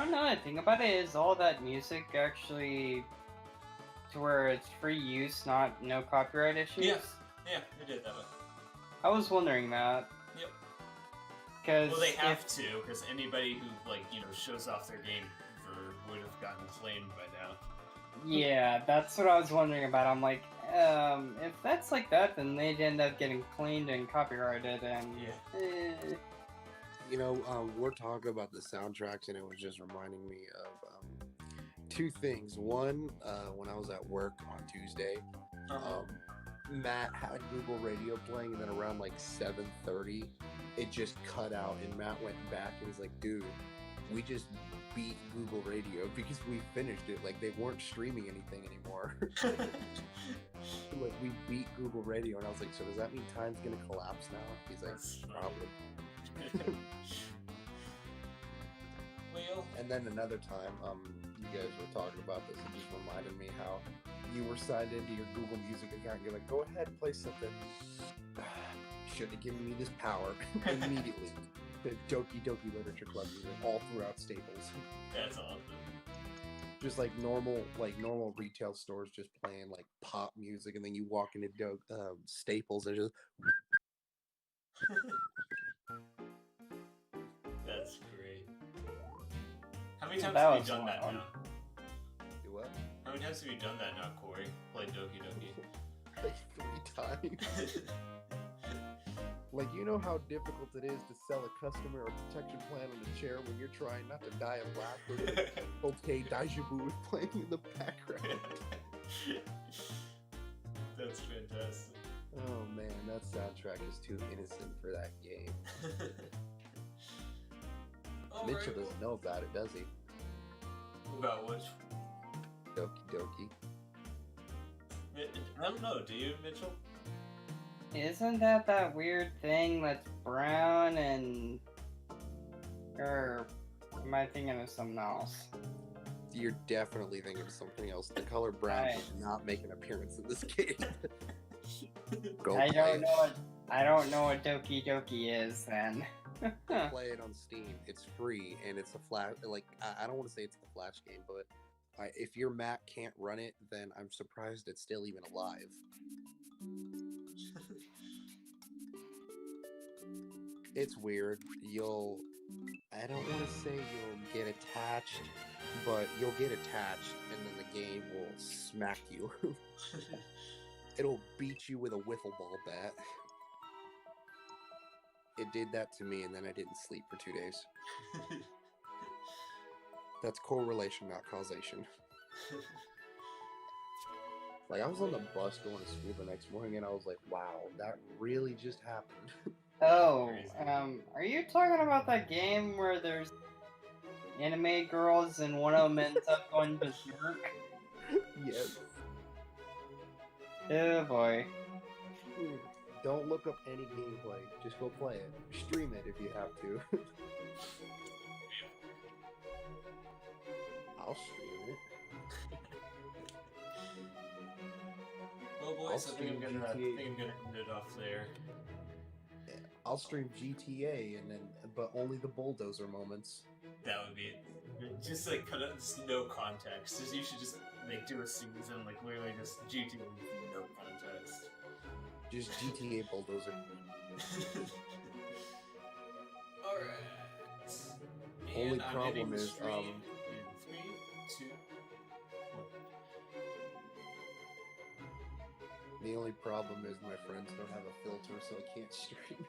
No, the thing about it is all that music actually, to where it's free use, no copyright issues. Yeah. Yeah, they did that way. I was wondering that. Yep. Because Well, they have to, because anybody who shows off their game would have gotten claimed by now. Yeah, that's what I was wondering about. I'm like, if that's like that, then they'd end up getting cleaned and copyrighted, and Yeah. You know, we're talking about the soundtracks, and it was just reminding me of 2 things. One, when I was at work on Tuesday, Matt had Google Radio playing, and then around like 7:30, it just cut out, and Matt went back and he's like, "Dude, we just beat Google Radio because we finished it. Like they weren't streaming anything anymore. Like we beat Google Radio." And I was like, "So does that mean time's gonna collapse now?" He's like, That's funny. "Probably." Well, And then another time, you guys were talking about this, and just reminded me how you were signed into your Google Music account. You're like, "Go ahead, play something." Should have given me this power immediately. The Doki Doki Literature Club music all throughout Staples. that's awesome. Just like normal retail stores, just playing like pop music, and then you walk into Staples and just That's great. How many times That have you was done a that lot. now? do what? How many times have you done that now, Corey? Played Doki Doki. Like 3 times. Like, you know how difficult it is to sell a customer a protection plan on a chair when you're trying not to die of laughter. Okay, Daijibu is playing in the background. That's fantastic. Oh man, that soundtrack is too innocent for that game. Oh, Mitchell very cool. doesn't know about it, does he? About which? Doki Doki. I don't know. Do you, Mitchell? isn't that weird thing that's brown and, or am I thinking of something else? You're definitely thinking of something else. The color brown Right. does not make an appearance in this game. Go I play don't it. know what Doki Doki is then. Play it on Steam. It's free and it's a flash. Like I don't want to say it's the flash game, but if your Mac can't run it, then I'm surprised it's still even alive. It's weird. I don't want to say you'll get attached, but you'll get attached, and then the game will smack you. It'll beat you with a wiffle ball bat. It did that to me, and then I didn't sleep for 2 days. That's correlation, not causation. Like, I was on the bus going to school the next morning, and I was like, wow, that really just happened. Oh, Crazy. are you talking about that game where there's anime girls and one of them ends up going berserk? Yes. Oh boy. Don't look up any gameplay. Just go play it. Stream it if you have to. I'll stream it. Well, boys, I'll I think I'm stream gonna GTA. end it off there. I'll stream GTA but only the bulldozer moments. That would be just like cut out just no context. Just, you should just like do a season like literally just GTA with no context. Just GTA bulldozer. Alright. Only And I'm ending problem the is, stream in 3, 2, 1. The only problem is my friends don't have a filter, so I can't stream.